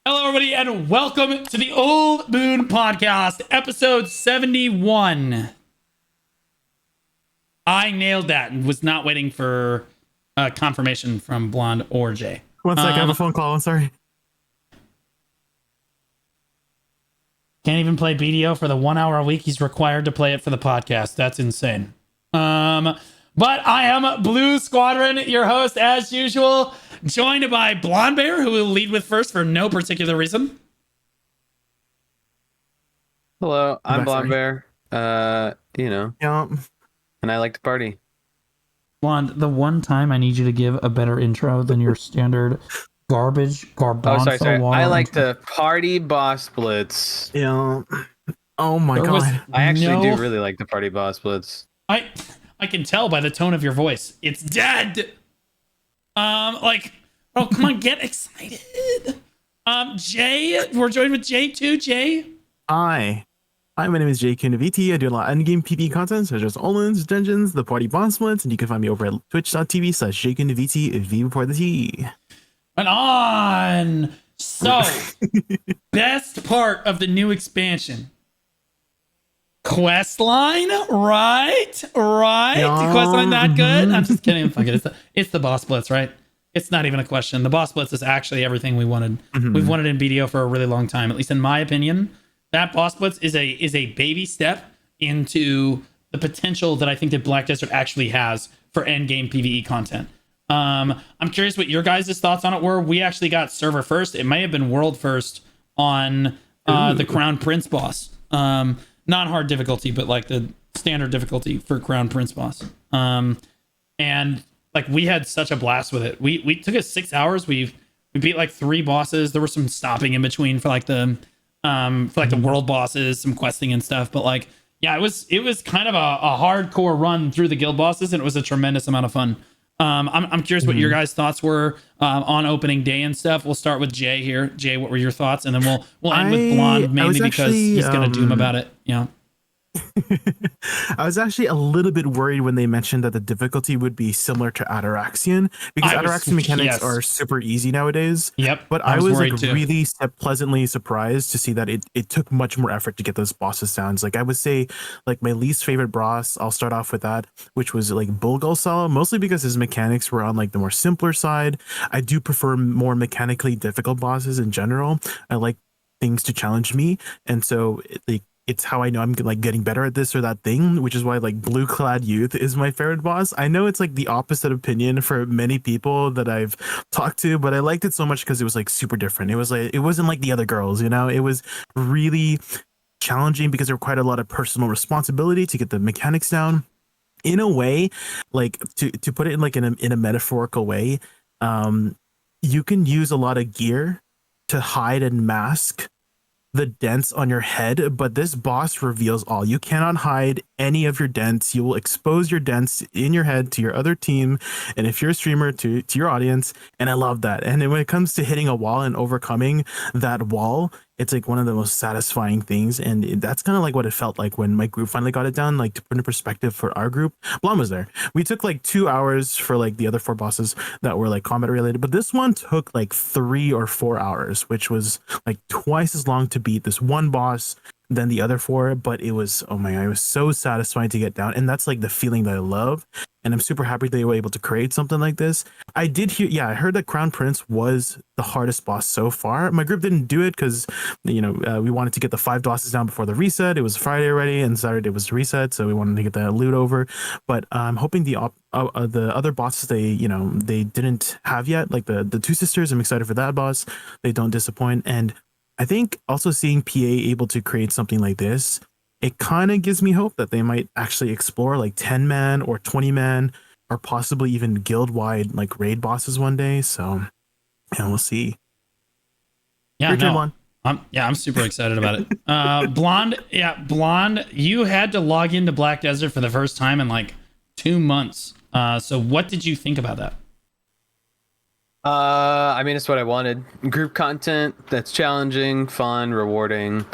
Hello, everybody, and welcome to the Old Moon Podcast, episode 71. I nailed that and was not waiting for confirmation from Blonde or Jay. One sec, I have a phone call. I'm sorry. Can't even play BDO for the 1 hour a week he's required to play it for the podcast. That's insane. But I am Blue Squadron, your host, as usual, joined by Blonde Bear, who will lead with first for no particular reason. Hello, I'm Blonde Bear. Yeah. And I like to party. Blonde, the one time I need you to give a better intro than your standard garbanzo Sorry. water I like intro. to party boss blitz. Yeah. Oh my There was god. I actually no- do really like to party boss blitz. I can tell by the tone of your voice. It's dead. Oh, come on, get excited. Jay, we're joined with Jay too. Jay. Hi, my name is JQNVT. I do a lot of endgame PvP content such as Olins, Dungeons, the Party Bomb Splits, and you can find me over at twitch.tv/JQNVT V before the T. And on. So, best part of the new expansion. Questline, right? Yeah. Questline not good? I'm just kidding. Fuck it. It's the boss blitz, right? It's not even a question. The boss blitz is actually everything we wanted. We've wanted in BDO for a really long time, at least in my opinion. That boss blitz is a baby step into the potential that I think that Black Desert actually has for endgame PvE content. I'm curious what your guys' thoughts on it were. We actually got server first. It may have been world first on the Crown Prince boss. Not hard difficulty, but like the standard difficulty for Crown Prince boss. And like we had such a blast with it. We took us 6 hours. We beat like 3 bosses. There was some stopping in between for like the world bosses, some questing and stuff. But like, yeah, it was kind of a hardcore run through the guild bosses, and it was a tremendous amount of fun. I'm curious what your guys' thoughts were on opening day and stuff. We'll start with Jay here. Jay, what were your thoughts? And then we'll end with Blonde, mainly because he's gonna doom about it. Yeah. I was actually a little bit worried when they mentioned that the difficulty would be similar to Ataraxian, because Ataraxian mechanics are super easy nowadays. Yep. But I was like too. really pleasantly surprised to see that it took much more effort to get those bosses down. Like I would say, like my least favorite boss, I'll start off with that, which was like Bulgosala, mostly because his mechanics were on like the more simpler side. I do prefer more mechanically difficult bosses in general. I like things to challenge me, and so it's how I know I'm like getting better at this or that thing, which is why like Blue Clad Youth is my favorite boss. I know it's like the opposite opinion for many people that I've talked to, but I liked it so much because it was like super different. It wasn't like the other girls, you know. It was really challenging because there required a lot of personal responsibility to get the mechanics down. In a way, like to put it in like in a metaphorical way, you can use a lot of gear to hide and mask the dents on your head, but this boss reveals all. You cannot hide any of your dents. You will expose your dents in your head to your other team, and if you're a streamer, to your audience. And I love that. And then when it comes to hitting a wall and overcoming that wall, it's like one of the most satisfying things. And that's kind of like what it felt like when my group finally got it down. Like to put in perspective for our group, Blom was there. We took like 2 hours for like the other 4 bosses that were like combat related, but this one took like 3 or 4 hours, which was like twice as long to beat this one boss than the other 4. But it was, oh my god, it was so satisfying to get down. And that's like the feeling that I love. And I'm super happy they were able to create something like this. I did hear, I heard that Crown Prince was the hardest boss so far. My group didn't do it because, we wanted to get the 5 bosses down before the reset. It was Friday already, and Saturday was the reset, so we wanted to get that loot over. But I'm hoping the other bosses they didn't have yet, like the 2 sisters. I'm excited for that boss. They don't disappoint. And I think also seeing PA able to create something like this, it kind of gives me hope that they might actually explore like 10-man or 20-man or possibly even guild-wide like raid bosses one day. So yeah, we'll see. Yeah, I'm super excited about it. Blonde, you had to log into Black Desert for the first time in like 2 months. So what did you think about that? I mean, it's what I wanted. Group content that's challenging, fun, rewarding.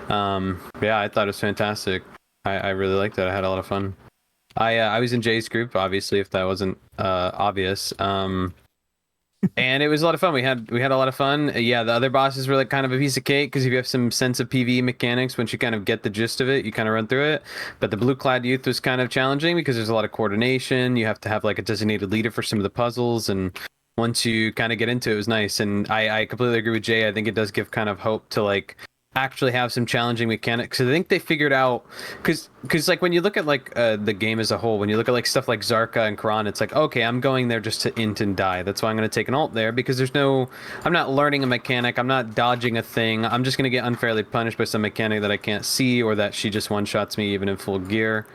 Yeah, I thought it was fantastic. I really liked it. I had a lot of fun. I was in Jay's group, obviously, if that wasn't obvious. And it was a lot of fun. We had a lot of fun. Yeah, the other bosses were like kind of a piece of cake because if you have some sense of PvE mechanics, once you kind of get the gist of it, you kind of run through it. But the Blue Clad Youth was kind of challenging because there's a lot of coordination. You have to have like a designated leader for some of the puzzles, and once you kind of get into it, it was nice. And I completely agree with Jay. I think it does give kind of hope to like actually have some challenging mechanics. I think they figured out because like when you look at like the game as a whole, when you look at like stuff like Zarka and Karan, it's like, okay, I'm going there just to int and die. That's why I'm going to take an alt there, because I'm not learning a mechanic, I'm not dodging a thing, I'm just going to get unfairly punished by some mechanic that I can't see, or that she just one shots me even in full gear.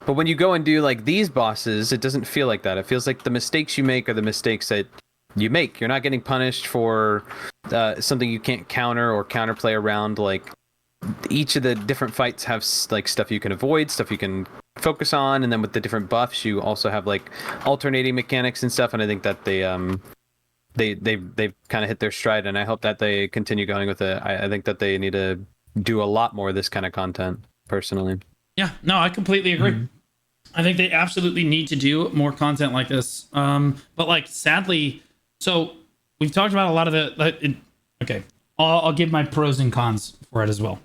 But when you go and do like these bosses, it doesn't feel like that. It feels like the mistakes you make are the mistakes that you make. You're not getting punished for something you can't counter or counterplay around. Like each of the different fights have like stuff you can avoid, stuff you can focus on, and then with the different buffs, you also have like alternating mechanics and stuff. And I think that they've kind of hit their stride, and I hope that they continue going with it. I think that they need to do a lot more of this kind of content, personally. Yeah, no, I completely agree. I think they absolutely need to do more content like this. But like, sadly, so we've talked about a lot of okay, I'll give my pros and cons for it as well.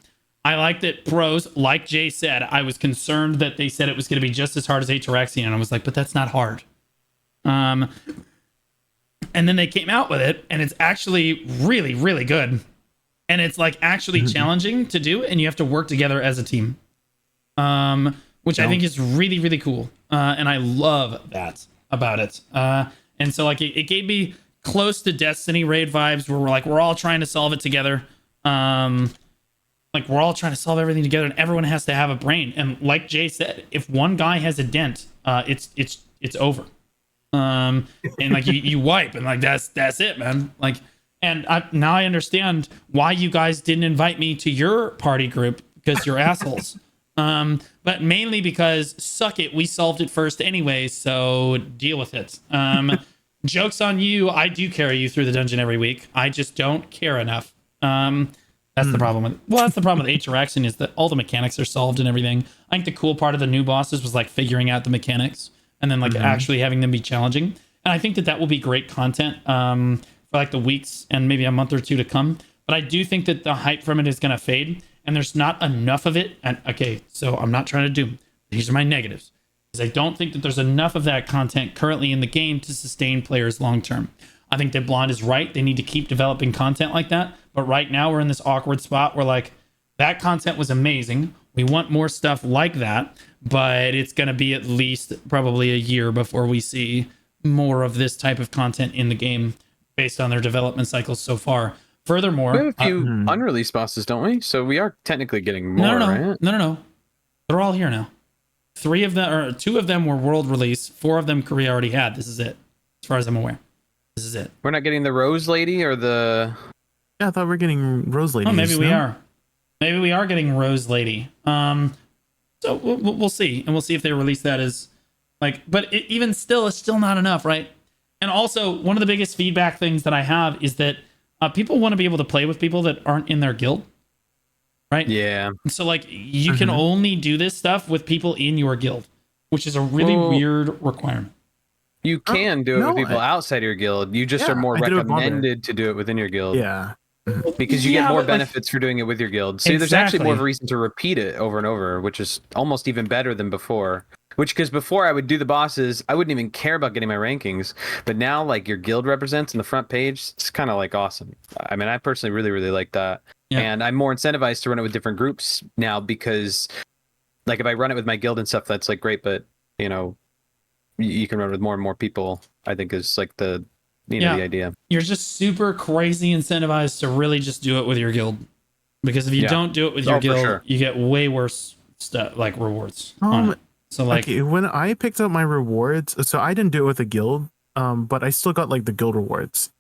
I like that pros, like Jay said, I was concerned that they said it was going to be just as hard as Ataraxian, and I was like, but that's not hard. And then they came out with it, and it's actually really, really good. And it's like actually challenging to do, and you have to work together as a team. Which I think is really, really cool. And I love that about it. And so like it gave me close to Destiny raid vibes where we're all trying to solve it together. Like we're all trying to solve everything together, and everyone has to have a brain. And like Jay said, if one guy has a dent, it's over. And like you wipe, and like that's it, man. Like, and now I understand why you guys didn't invite me to your party group, because you're assholes. But mainly because suck it, we solved it first anyway, so deal with it. Joke's on you, I do carry you through the dungeon every week. I just don't care enough. That's the problem that's the problem with Ataraxian, is that all the mechanics are solved and everything. I think the cool part of the new bosses was like figuring out the mechanics and then like actually having them be challenging. And I think that will be great content for like the weeks and maybe a month or two to come. But I do think that the hype from it is going to fade, and there's not enough of it. And okay, so I'm not trying to doom. These are my negatives, because I don't think that there's enough of that content currently in the game to sustain players long term. I think that Blonde is right. They need to keep developing content like that. But right now we're in this awkward spot where like that content was amazing. We want more stuff like that, but it's going to be at least probably a year before we see more of this type of content in the game based on their development cycles so far. Furthermore, we have a few unreleased bosses, don't we? So we are technically getting more, right? No. They're all here now. 3 of them, or 2 of them were world release. 4 of them Korea already had. This is it, as far as I'm aware. This is it. We're not getting the Rose Lady or the... Yeah, I thought we were getting Rose Lady. Oh, maybe we are. Maybe we are getting Rose Lady. So we'll see. And we'll see if they release that as... like, but even still, it's still not enough, right? And also, one of the biggest feedback things that I have is that people want to be able to play with people that aren't in their guild, right? Yeah. So like you can only do this stuff with people in your guild, which is a really weird requirement. You can do it with people outside your guild. You just are more recommended to do it within your guild. Yeah. Because you get more benefits for doing it with your guild. So there's actually more of a reason to repeat it over and over, which is almost even better than before. Because before I would do the bosses, I wouldn't even care about getting my rankings. But now, like, your guild represents in the front page, it's kind of like awesome. I mean, I personally really, really like that. Yeah. And I'm more incentivized to run it with different groups now because, like, if I run it with my guild and stuff, that's like great. But, you know, you can run with more and more people, I think is like the, you know, the idea. You're just super crazy incentivized to really just do it with your guild. Because if you don't do it with your guild, you get way worse stuff, like rewards on it. So like when I picked up my rewards, so I didn't do it with a guild, but I still got like the guild rewards.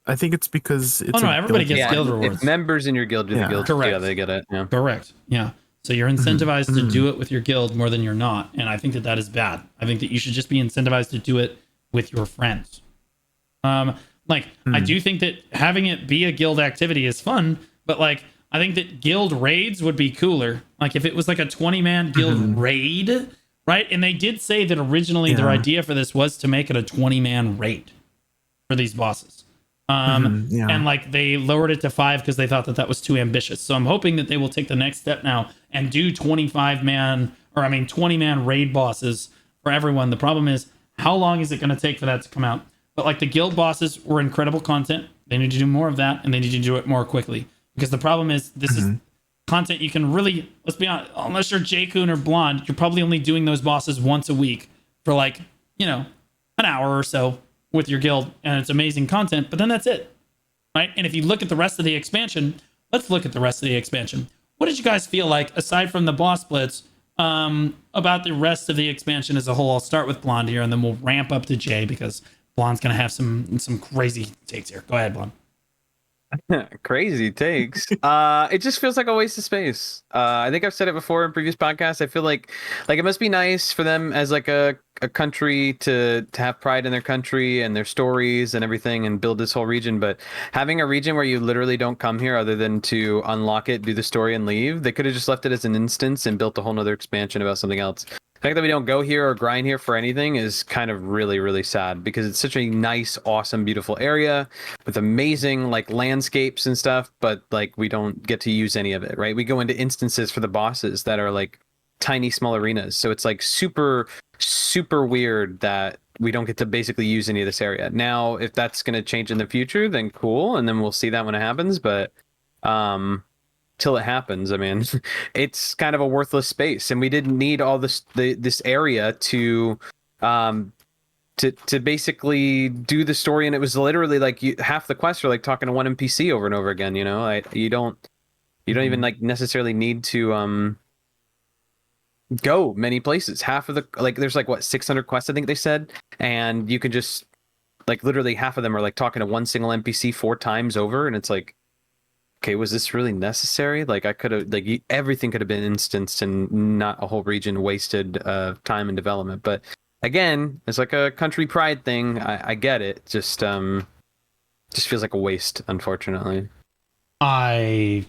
I think it's because it's everybody gets guild rewards. If members in your guild do the guild, yeah, they get it. Yeah. Correct. Yeah. So you're incentivized to do it with your guild more than you're not, and I think that is bad. I think that you should just be incentivized to do it with your friends. I do think that having it be a guild activity is fun, but like I think that guild raids would be cooler. Like if it was like a 20-man guild raid. Right, and they did say that originally their idea for this was to make it a 20-man raid, for these bosses. Yeah. And like they lowered it to 5 because they thought that was too ambitious. So I'm hoping that they will take the next step now and do 20 man raid bosses for everyone. The problem is, how long is it going to take for that to come out? But like the guild bosses were incredible content. They need to do more of that, and they need to do it more quickly. Because the problem is, this is content you can really, let's be honest, unless you're J-Kun or Blonde, you're probably only doing those bosses once a week for like, an hour or so with your guild, and it's amazing content, but then that's it, right? And if you look at the rest of the expansion, let's look at the rest of the expansion. What did you guys feel like, aside from the boss splits, about the rest of the expansion as a whole? I'll start with Blonde here, and then we'll ramp up to Jay, because Blonde's going to have some crazy takes here. Go ahead, Blonde. Crazy takes. It just feels like a waste of space. I think I've said it before in previous podcasts. I feel like it must be nice for them as like a country to have pride in their country and their stories and everything and build this whole region. But having a region where you literally don't come here other than to unlock it, do the story, and leave, they could have just left it as an instance and built a whole nother expansion about something else. The fact that we don't go here or grind here for anything is kind of really, really sad, because it's such a nice, awesome, beautiful area with amazing like landscapes and stuff, but like we don't get to use any of it, right? We go into instances for the bosses that are like tiny, small arenas. So it's like super, super weird that we don't get to basically use any of this area. Now, if that's going to change in the future, then cool. And then we'll see that when it happens. But till it happens, I mean, it's kind of a worthless space, and we didn't need all this area to basically do the story. And it was literally like half the quests are like talking to one NPC over and over again. You don't even like necessarily need to go many places. Half of the there's like 600 quests, I think they said, and you can just like literally half of them are like talking to one single NPC 4 times over, and it's like, okay, was this really necessary? Like, I could have, like, everything could have been instanced and not a whole region wasted of time and development. But again, it's like a country pride thing. I get it. Just feels like a waste, unfortunately. I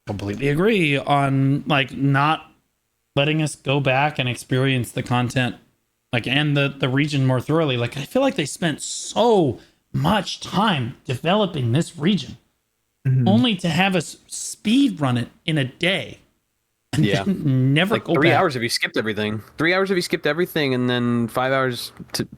completely agree on like not letting us go back and experience the content, like, and the region more thoroughly. Like, I feel like they spent so much time developing this region. Only to have us speed run it in a day. And then never like go 3 back. hours if you skipped everything. 3 hours if you skipped everything, and then 5 hours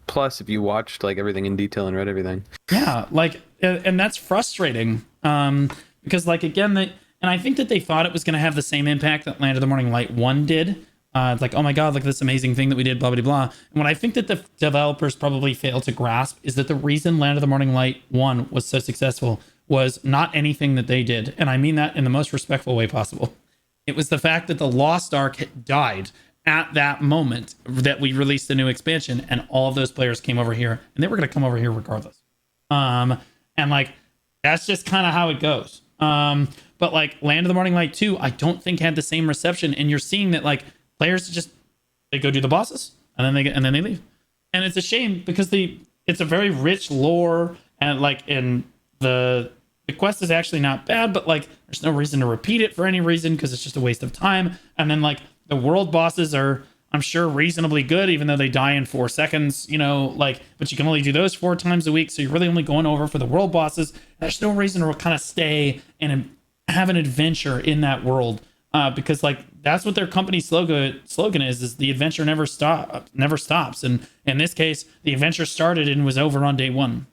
plus if you watched like everything in detail and read everything. Yeah, like, and that's frustrating. Because like, again, and I think that they thought it was going to have the same impact that Land of the Morning Light 1 did. It's like, oh my god, look at this amazing thing that we did, blah blah blah. And what I think that the developers probably failed to grasp is that the reason Land of the Morning Light 1 was so successful was not anything that they did, and I mean that in the most respectful way possible. It was the fact that the Lost Ark had died at that moment that we released the new expansion, and all of those players came over here, and they were going to come over here regardless. And like, that's just kind of how it goes. But like Land of the Morning Light 2, I don't think had the same reception, and you're seeing that like players just, they go do the bosses and then they leave. And it's a shame, because it's a very rich lore, and like the quest is actually not bad, but like there's no reason to repeat it for any reason, because it's just a waste of time. And then like the world bosses are, I'm sure, reasonably good, even though they die in 4 seconds, like, but you can only do those 4 times a week, so you're really only going over for the world bosses. There's no reason to kind of stay and have an adventure in that world, because like that's what their company's slogan is the adventure never stops. And in this case, the adventure started and was over on day 1.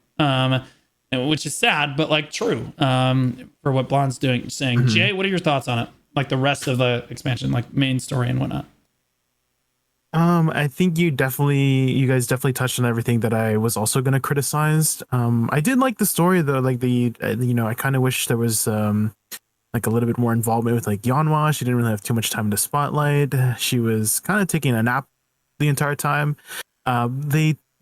Which is sad, but like true, for what Blonde's saying. Jay, what are your thoughts on it? Like the rest of the expansion, like main story and whatnot. I think you guys definitely touched on everything that I was also going to criticize. I did like the story though, like I kind of wish there was like a little bit more involvement with like Yanhwa. She didn't really have too much time to spotlight. She was kind of taking a nap the entire time.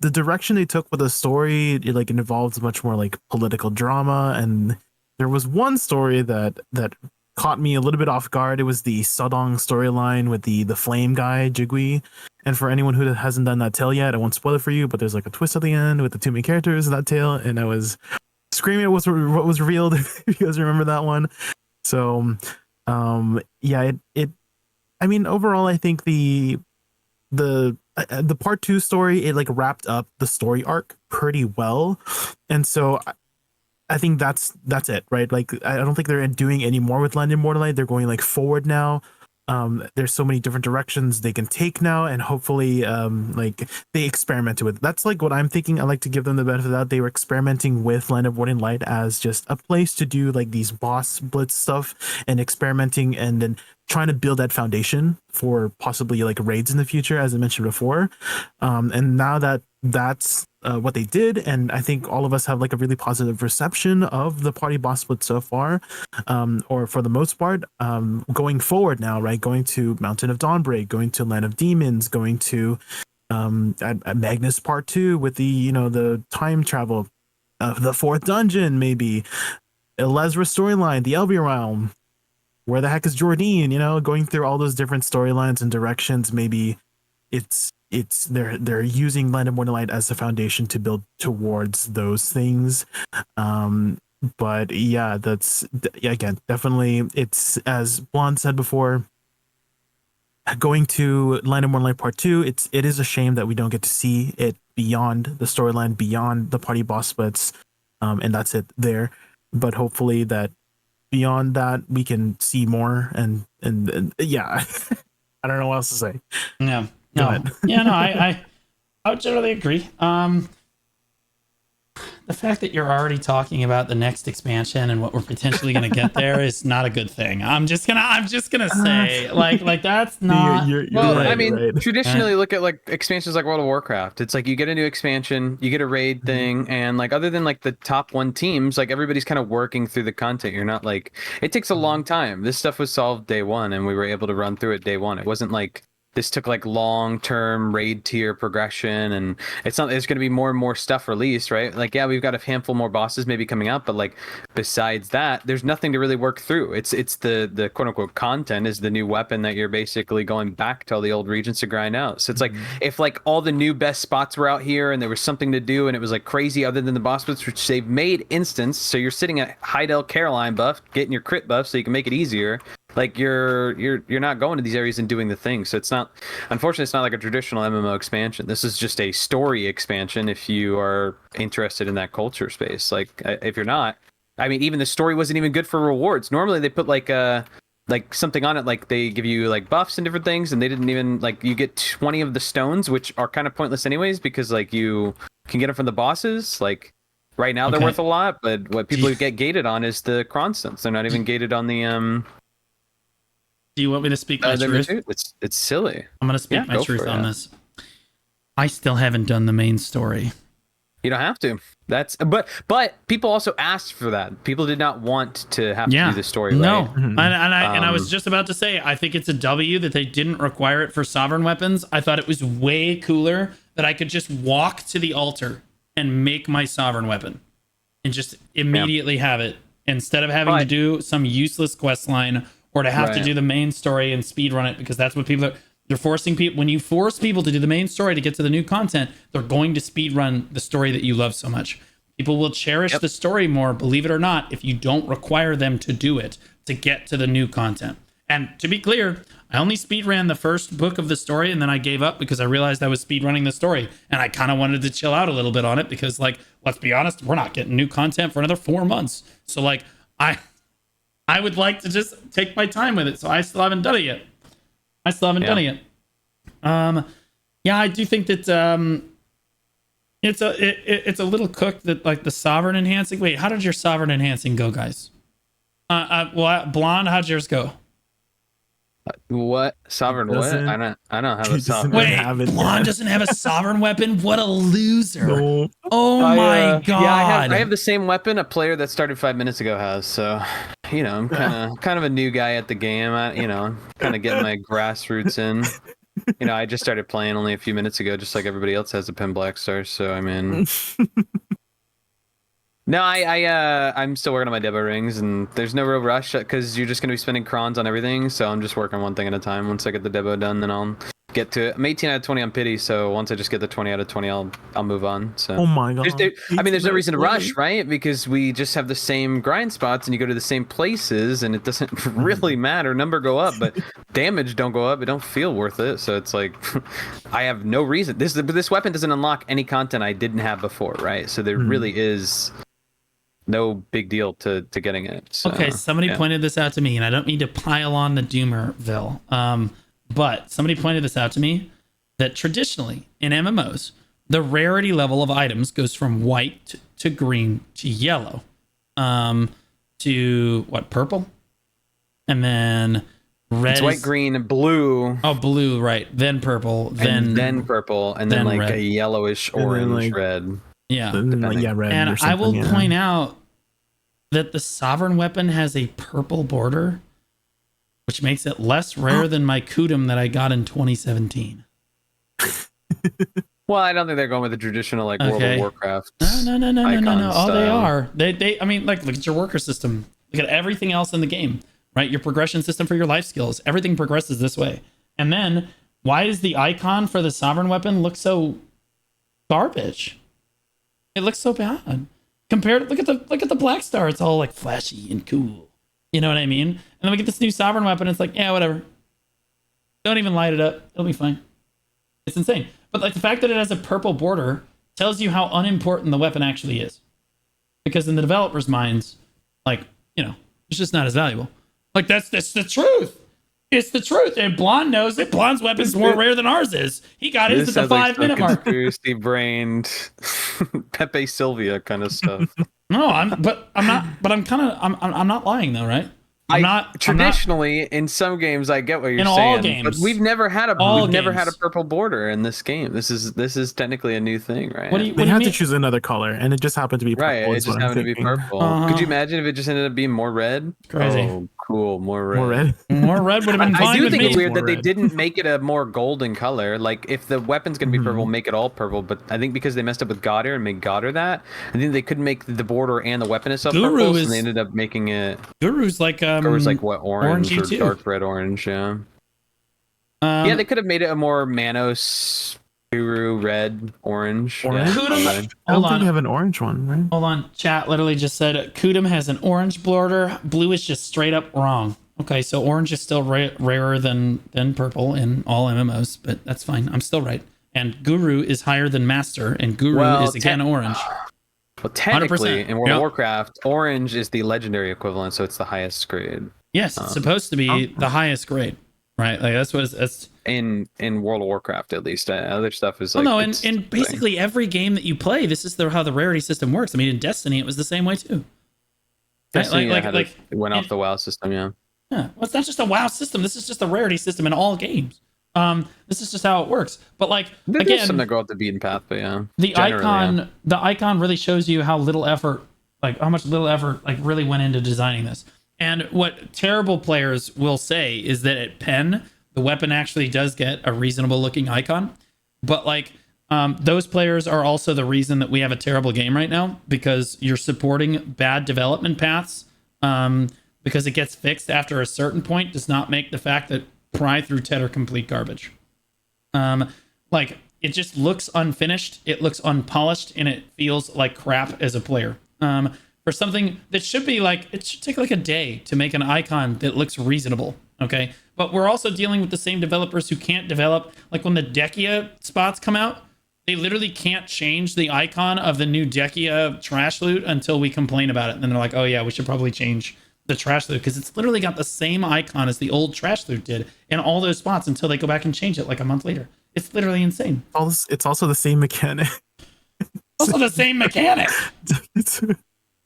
The direction they took with the story, it involved much more like political drama, and there was one story that caught me a little bit off guard. It was the Sodong storyline with the flame guy Jigui. And for anyone who hasn't done that tale yet, I won't spoil it for you, but there's like a twist at the end with the 2 main characters in that tale, and I was screaming at what was revealed. If you guys remember that one. So yeah, I mean, overall, I think the part 2 story, it like wrapped up the story arc pretty well, and so I think that's it, right? Like I don't think they're doing any more with Land Immortal. They're going like forward now. There's so many different directions they can take now, and hopefully, like they experimented with. That's like what I'm thinking. I like to give them the benefit of that. They were experimenting with Land of Warning Light as just a place to do like these boss blitz stuff and experimenting, and then trying to build that foundation for possibly like raids in the future, as I mentioned before. And now that that's what they did, and I think all of us have like a really positive reception of the party boss split so far, or for the most part, going forward now, right? Going to Mountain of Dawnbreak, going to Land of Demons, going to at Magnus Part 2 with the the time travel, the fourth dungeon, maybe Elezra storyline, the Elvia realm. Where the heck is Jordine? Going through all those different storylines and directions. Maybe it's they're using Land of Morning Light as the foundation to build towards those things. But yeah, that's again definitely, it's as Blonde said before, going to Land of Morning Light Part 2. It is a shame that we don't get to see it beyond the storyline, beyond the party boss splits, and that's it there. But hopefully that beyond that we can see more, and yeah. I don't know what else to say. Yeah. No. Yeah, no, I would generally agree. The fact that you're already talking about the next expansion and what we're potentially going to get there is not a good thing. I'm just gonna say, like that's not. Well, right, I mean, right. traditionally, look at like expansions like World of Warcraft. It's like you get a new expansion, you get a raid thing, and like other than like the top 1 teams, like everybody's kind of working through the content. You're not like, it takes a long time. This stuff was solved day 1, and we were able to run through it day 1. It wasn't like this took like long-term raid tier progression, and it's not, there's going to be more and more stuff released, right? Like, yeah, we've got a handful more bosses maybe coming out, but like besides that, there's nothing to really work through. It's the quote-unquote content is the new weapon that you're basically going back to all the old regions to grind out. So it's like, if like all the new best spots were out here and there was something to do and it was like crazy other than the boss bits, which they've made instance, so you're sitting at Heidel Caroline buff, getting your crit buff so you can make it easier. Like you're not going to these areas and doing the thing. So it's not, unfortunately, it's not like a traditional MMO expansion. This is just a story expansion if you are interested in that culture space. Like if you're not, I mean, even the story wasn't even good for rewards. Normally they put like something on it, like they give you like buffs and different things, and they didn't even, like, you get 20 of the stones, which are kind of pointless anyways, because like you can get them from the bosses. Like right now they're worth a lot, but what people get gated on is the constants. They're not even gated on the Do you want me to speak my truth? It's silly. I'm going to speak my truth on this. I still haven't done the main story. You don't have to. That's but people also asked for that. People did not want to have to do the story. No, right? and I was just about to say, I think it's a W that they didn't require it for sovereign weapons. I thought it was way cooler that I could just walk to the altar and make my sovereign weapon and just immediately have it, instead of having to do some useless quest line or to have to do the main story and speed run it, because that's what people are. They're forcing people. When you force people to do the main story to get to the new content, they're going to speed run the story that you love so much. People will cherish the story more, believe it or not, if you don't require them to do it to get to the new content. And to be clear, I only speed ran the first book of the story, and then I gave up because I realized I was speed running the story, and I kind of wanted to chill out a little bit on it because, like, let's be honest, we're not getting new content for another 4 months. So, like, I would like to just take my time with it. So I still haven't done it yet. Done it yet. Yeah, I do think that it's a little cooked that, like, the sovereign enhancing. Wait, how did your sovereign enhancing go, guys? Well, Blonde, how'd yours go? What sovereign? What? I don't have a sovereign. Wait, Blonde doesn't have a sovereign weapon. What a loser! No. Oh my god! Yeah, I have the same weapon a player that started 5 minutes ago has. So, you know, I'm kind of a new guy at the game. Kind of getting my grassroots in. You know, I just started playing only a few minutes ago, just like everybody else has a Pin Black Star. So I mean. No, I'm still working on my Debo rings, and there's no real rush because you're just going to be spending crons on everything. So I'm just working one thing at a time. Once I get the Debo done, then I'll get to it. I'm 18 out of 20 on pity, so once I just get the 20 out of 20, I'll move on. So Oh my god. there's no reason to rush, right? Because we just have the same grind spots, and you go to the same places, and it doesn't really matter. Number go up, but damage don't go up. It don't feel worth it. So it's like I have no reason. This weapon doesn't unlock any content I didn't have before, right? So there really is no big deal to getting it. So, okay, somebody pointed this out to me, and I don't mean to pile on the Doomerville, but somebody pointed this out to me that traditionally in MMOs, the rarity level of items goes from white to green to yellow, to what, purple, and then red. It's white, green, and blue. Oh, blue, right? Then purple, then purple, and then like red. a yellowish orange, red. Yeah, red. And I will point out that the sovereign weapon has a purple border, which makes it less rare than my Kudum that I got in 2017. Well, I don't think they're going with the traditional like World of Warcraft. No. Oh, they are. They. I mean, like, look at your worker system. Look at everything else in the game, right? Your progression system for your life skills. Everything progresses this way. And then, why does the icon for the sovereign weapon look so garbage? It looks so bad. Compared, look at the Black Star. It's all like flashy and cool. You know what I mean? And then we get this new sovereign weapon. It's like, yeah, whatever. Don't even light it up. It'll be fine. It's insane. But like the fact that it has a purple border tells you how unimportant the weapon actually is. Because in the developer's minds, like, you know, it's just not as valuable. Like that's the truth. It's the truth. And Blonde knows it. Blonde's weapon's more rare than ours is. He got his at the 5-minute mark. Conspiracy brained Pepe Sylvia kind of stuff. No, I'm not lying though, right? Traditionally in some games I get what you're saying. All games. But we've never had a purple border in this game. This is technically a new thing, right? They had to choose another color and it just happened to be purple. Right, it just happened to be purple. Could you imagine if it just ended up being more red? Crazy. Oh, cool, more red. More red would have been fine. I do think it's weird More that they red. didn't make it a more golden color. Like if the weapon's gonna be purple, make it all purple. But I think because they messed up with Goddard and made Goddard that, I think they couldn't make the border and the weapon itself purple, so they ended up making it. Guru's like what, orange or too. dark red orange, yeah. Yeah, they could have made it a more Manos Guru red orange. Orange? Yeah. I don't think you have an orange one, right? Hold on. Chat literally just said Kudum has an orange border. Blue is just straight up wrong. Okay, so orange is still rarer than purple in all MMOs, but that's fine. I'm still right. And Guru is higher than Master, and Guru is again orange. Well, technically, 100%. in World of Warcraft, orange is the legendary equivalent, so it's the highest grade. Yes, it's supposed to be the highest grade, right? Like that's in World of Warcraft at least. Other stuff is like in basically every game that you play, this is how the rarity system works. I mean, in Destiny, it was the same way too. Destiny, it went off the WoW system, yeah. Yeah, well, it's not just a WoW system. This is just a rarity system in all games. This is just how it works. But like there's some that go off the beaten path, but yeah, the icon really shows you how little effort, really went into designing this. And what terrible players will say is that at pen, the weapon actually does get a reasonable looking icon. But like those players are also the reason that we have a terrible game right now, because you're supporting bad development paths. Because it gets fixed after a certain point does not make the fact that pry through TED are complete garbage. Like it just looks unfinished, it looks unpolished, and it feels like crap as a player. For something that should be like, it should take like a day to make an icon that looks reasonable. Okay. But we're also dealing with the same developers who can't develop, like when the Dehkia spots come out, they literally can't change the icon of the new Dehkia trash loot until we complain about it. And then they're like, oh yeah, we should probably change the trash loot, because it's literally got the same icon as the old trash loot did in all those spots until they go back and change it like a month later. It's literally insane. It's also the same mechanic. Also the same mechanic.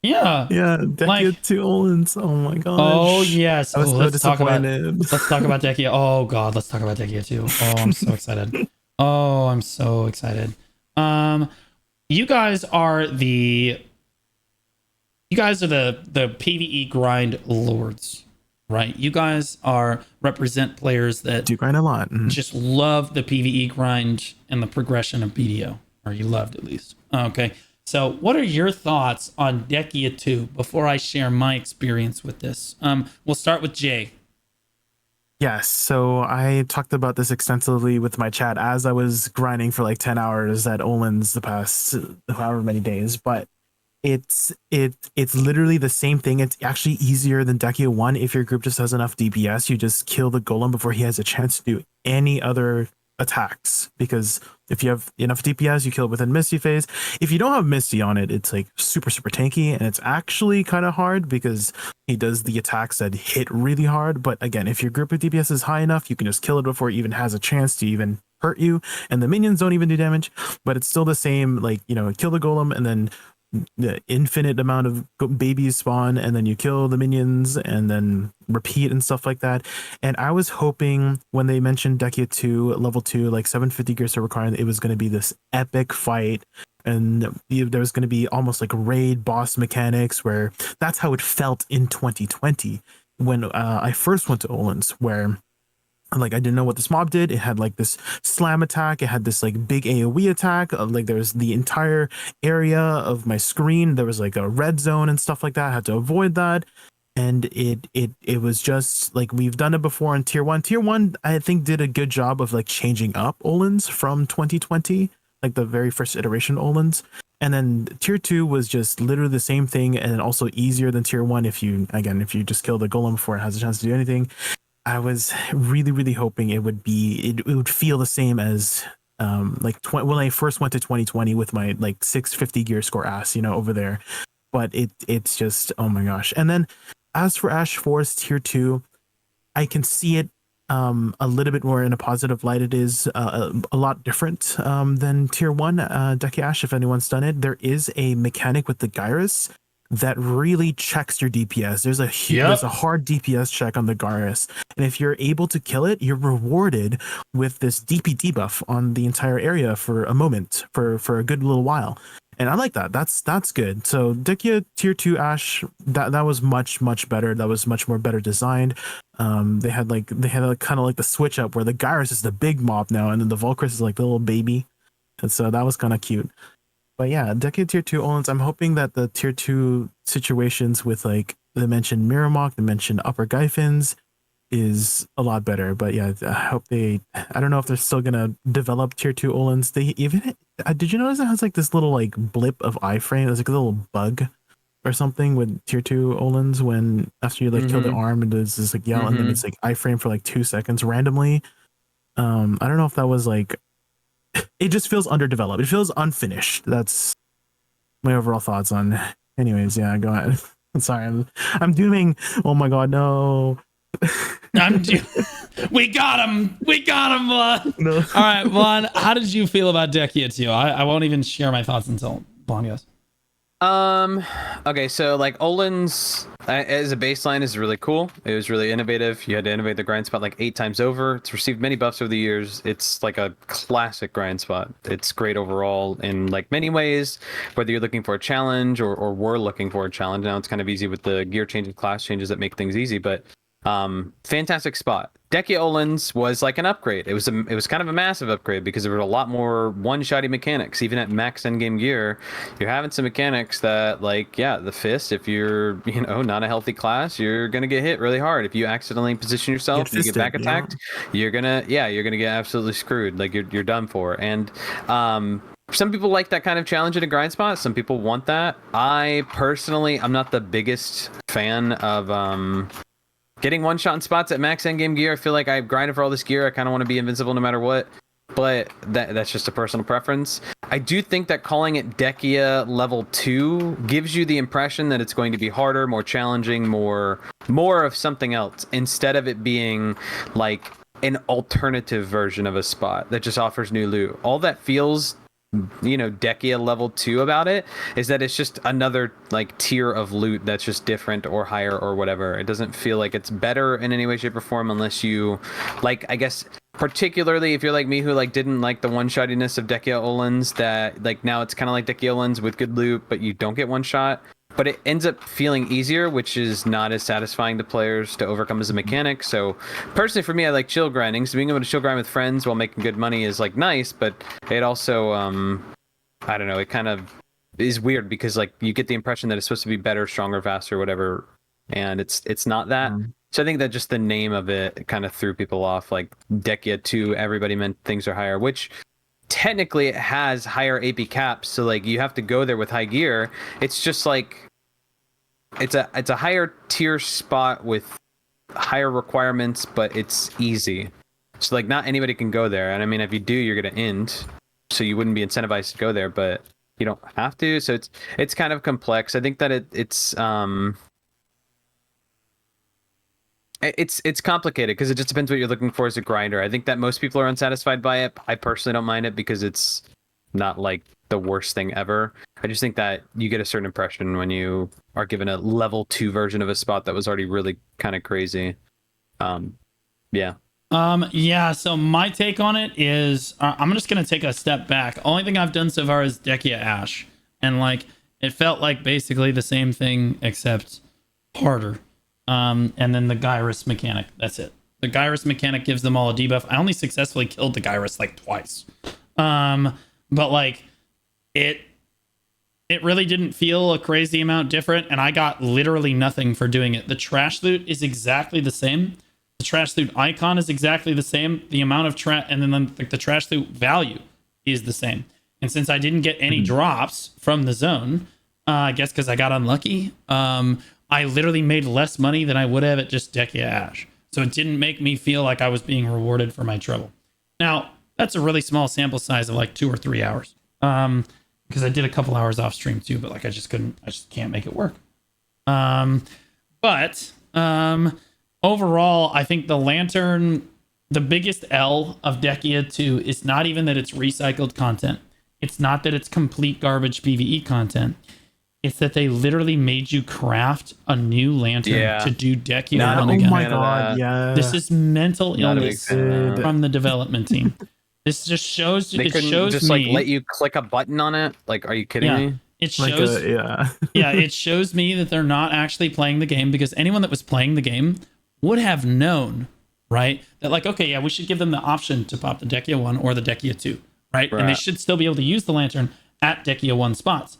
Yeah. Yeah. Dehkia 2 Olins. Oh my gosh. Oh yes. Let's talk about Dehkia. Oh god, let's talk about Dehkia too. Oh, I'm so excited. Oh, I'm so excited. You guys are the PvE grind lords, right? You guys represent players that do grind a lot. Just love the PvE grind and the progression of BDO, or you loved at least. Okay. So what are your thoughts on Dehkia 2 before I share my experience with this? We'll start with Jay. Yes, so I talked about this extensively with my chat as I was grinding for like 10 hours at Olin's the past however many days, but it's literally the same thing. It's actually easier than Dehkia 1 if your group just has enough DPS. You just kill the golem before he has a chance to do any other attacks, because if you have enough DPS, you kill it within Misty phase. If you don't have Misty on it, it's like super tanky, and it's actually kind of hard because he does the attacks that hit really hard. But again, if your group of DPS is high enough, you can just kill it before it even has a chance to even hurt you, and the minions don't even do damage. But it's still the same, like, kill the golem and then the infinite amount of babies spawn, and then you kill the minions and then repeat and stuff like that. And I was hoping when they mentioned Dehkia 2 level 2, like 750 gears to require, it was going to be this epic fight, and there was going to be almost like raid boss mechanics, where that's how it felt in 2020 when I first went to Olin's, where like I didn't know what this mob did. It had like this slam attack. It had this like big AoE attack. Like there was the entire area of my screen. There was like a red zone and stuff like that. I had to avoid that. And it was just like, we've done it before in tier 1. Tier 1, I think, did a good job of like changing up Olin's from 2020, like the very first iteration Olin's. And then tier 2 was just literally the same thing, and also easier than tier 1 if you just kill the golem before it has a chance to do anything. I was really hoping it would feel the same as when I first went to 2020 with my like 650 gear score ass, over there. But it's just, oh my gosh. And then as for Ash Force tier 2, I can see it a little bit more in a positive light. It is a lot different than tier 1 Dehkia Ash, if anyone's done it. There is a mechanic with the Gyrus that really checks your DPS. There's a hard DPS check on the Gyrus, and if you're able to kill it, you're rewarded with this DP debuff on the entire area for a moment, for a good little while. And I like that. That's good. So Dehkia tier 2 Ash, that was much better. That was much more better designed. They had kind of like the switch up where the Gyrus is the big mob now, and then the Volcrus is like the little baby, and so that was kind of cute. But yeah, Dehkia tier 2 Olins, I'm hoping that the tier 2 situations with like they mentioned Miramok, they mentioned Upper Gyfins is a lot better. But yeah, I hope I don't know if they're still gonna develop tier 2 Olins. They even did you notice it has like this little like blip of iframe? There's like a little bug or something with tier 2 Olins when after you like kill the arm, and there's this like yell and then it's like iframe for like 2 seconds randomly. I don't know if that was like, it just feels underdeveloped. It feels unfinished. That's my overall thoughts on. Anyways, yeah, go ahead. I'm sorry. I'm dooming. Oh my god, no. We got him. Vlad. No. All right, Vlad. How did you feel about Dehkia 2? I won't even share my thoughts until Vlad goes. Okay, so like Olin's as a baseline is really cool. It was really innovative. You had to innovate the grind spot like 8 times over. It's received many buffs over the years. It's like a classic grind spot. It's great overall in like many ways, whether you're looking for a challenge or were looking for a challenge. Now it's kind of easy with the gear change and class changes that make things easy, but fantastic spot. Dehkia Olin's was like an upgrade. It was kind of a massive upgrade because there were a lot more one-shotty mechanics. Even at max endgame gear, you're having some mechanics that, like, yeah, the fist, if you're, not a healthy class, you're gonna get hit really hard. If you accidentally position yourself and you get back attacked, you're gonna get absolutely screwed. Like you're done for. And some people like that kind of challenge in a grind spot. Some people want that. I personally, I'm not the biggest fan of getting one shot in spots at max endgame gear. I feel like I've grinded for all this gear. I kind of want to be invincible no matter what. But that's just a personal preference. I do think that calling it Dehkia level 2 gives you the impression that it's going to be harder, more challenging, more of something else, instead of it being like an alternative version of a spot that just offers new loot. All that feels Dehkia level 2 about it is that it's just another like tier of loot that's just different or higher or whatever. It doesn't feel like it's better in any way, shape, or form unless you like, I guess, particularly if you're like me who like didn't like the one-shottiness of Dehkia Olin's, that like now it's kind of like Dehkia Olin's with good loot, but you don't get one shot. But it ends up feeling easier, which is not as satisfying to players to overcome as a mechanic. So personally for me, I like chill grinding. So being able to chill grind with friends while making good money is like nice, but it also, I don't know, it kind of is weird because like you get the impression that it's supposed to be better, stronger, faster, whatever. And it's not that. So I think that just the name of it kind of threw people off. Like Dehkia 2, everybody meant things are higher, which technically it has higher AP caps. So like you have to go there with high gear. It's just like it's a higher tier spot with higher requirements, but it's easy. So like not anybody can go there. And I mean, if you do, you're gonna end. So you wouldn't be incentivized to go there, but you don't have to. So it's kind of complex. I think that it's complicated because it just depends what you're looking for as a grinder. I think that most people are unsatisfied by it. I personally don't mind it because it's not like the worst thing ever. I just think that you get a certain impression when you are given a level 2 version of a spot that was already really kind of crazy. Yeah. So my take on it is I'm just gonna take a step back. Only thing I've done so far is Dehkia Ash, and like it felt like basically the same thing except harder. And then the Gyrus mechanic. That's it. The Gyrus mechanic gives them all a debuff. I only successfully killed the Gyrus like twice. But like it really didn't feel a crazy amount different, and I got literally nothing for doing it. The trash loot is exactly the same. The trash loot icon is exactly the same. The amount of trash, and then the trash loot value is the same. And since I didn't get any drops from the zone, I guess because I got unlucky, I literally made less money than I would have at just Dehkia Ash. So it didn't make me feel like I was being rewarded for my trouble. Now, that's a really small sample size of like 2 or 3 hours. Because I did a couple hours off stream too, but like I just can't make it work. Overall, I think the lantern, the biggest L of Dehkia 2 is not even that it's recycled content. It's not that it's complete garbage PvE content. It's that they literally made you craft a new lantern to do Dehkia 1 again. Oh my god, yeah. This is mental illness from the development team. This just shows they couldn't just me, like let you click a button on it. Like, are you kidding me? It shows it shows me that they're not actually playing the game, because anyone that was playing the game would have known, right? That like, okay, yeah, we should give them the option to pop the Dehkia 1 or the Dehkia 2, right? And they should still be able to use the lantern at Dehkia 1 spots.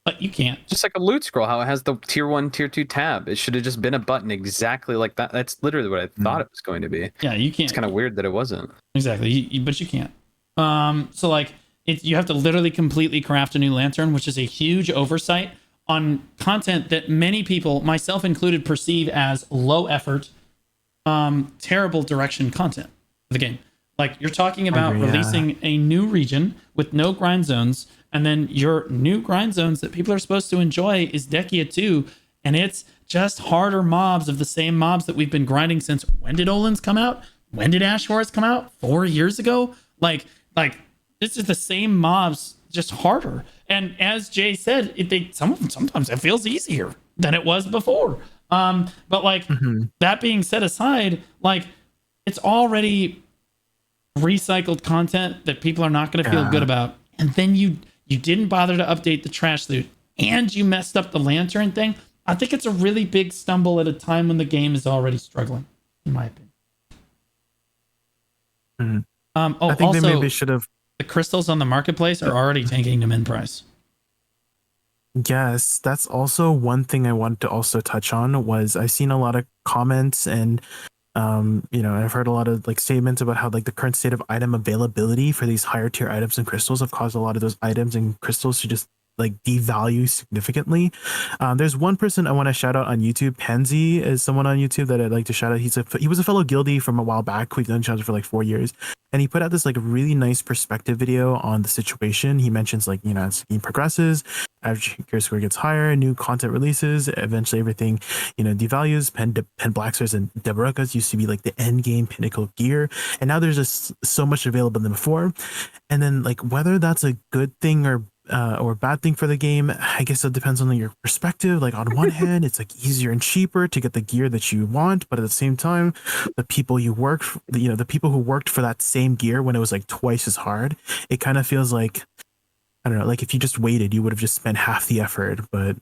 But you can't. Just like a loot scroll, how it has the tier 1, tier 2 tab. It should have just been a button exactly like that. That's literally what I thought it was going to be. Yeah, you can't. It's kind of weird that it wasn't. Exactly, but you can't. So like, you have to literally completely craft a new lantern, which is a huge oversight on content that many people, myself included, perceive as low effort, terrible direction content for the game. Like, you're talking about releasing a new region with no grind zones, and then your new grind zones that people are supposed to enjoy is Dehkia 2, and it's just harder mobs of the same mobs that we've been grinding since. When did Olin's come out? When did Ash Forest come out? 4 years ago? Like this is the same mobs, just harder. And as Jay said, sometimes it feels easier than it was before. But like, that being set aside, like, it's already recycled content that people are not going to feel good about. And then you didn't bother to update the trash loot, and you messed up the lantern thing. I think it's a really big stumble at a time when the game is already struggling, in my opinion. I think they maybe should have. The crystals on the marketplace are already tanking to min price. Yes, that's also one thing I wanted to also touch on. Was I've seen a lot of comments, and I've heard a lot of like statements about how like the current state of item availability for these higher tier items and crystals have caused a lot of those items and crystals to just like devalue significantly. There's one person I want to shout out on YouTube. Pansy is someone on YouTube that I'd like to shout out. He was a fellow guildie from a while back. We've done challenges for like 4 years, and he put out this like really nice perspective video on the situation. He mentions like, as the game progresses, average gear score gets higher, new content releases, eventually everything devalues. Pen Blackstars and Debarukas used to be like the end game pinnacle gear, and now there's just so much available than before. And then like whether that's a good thing or bad thing for the game, I guess it depends on your perspective. Like, on one hand, it's like easier and cheaper to get the gear that you want, but at the same time, the people the people who worked for that same gear when it was like twice as hard, it kind of feels like, I don't know, like if you just waited, you would have just spent half the effort. But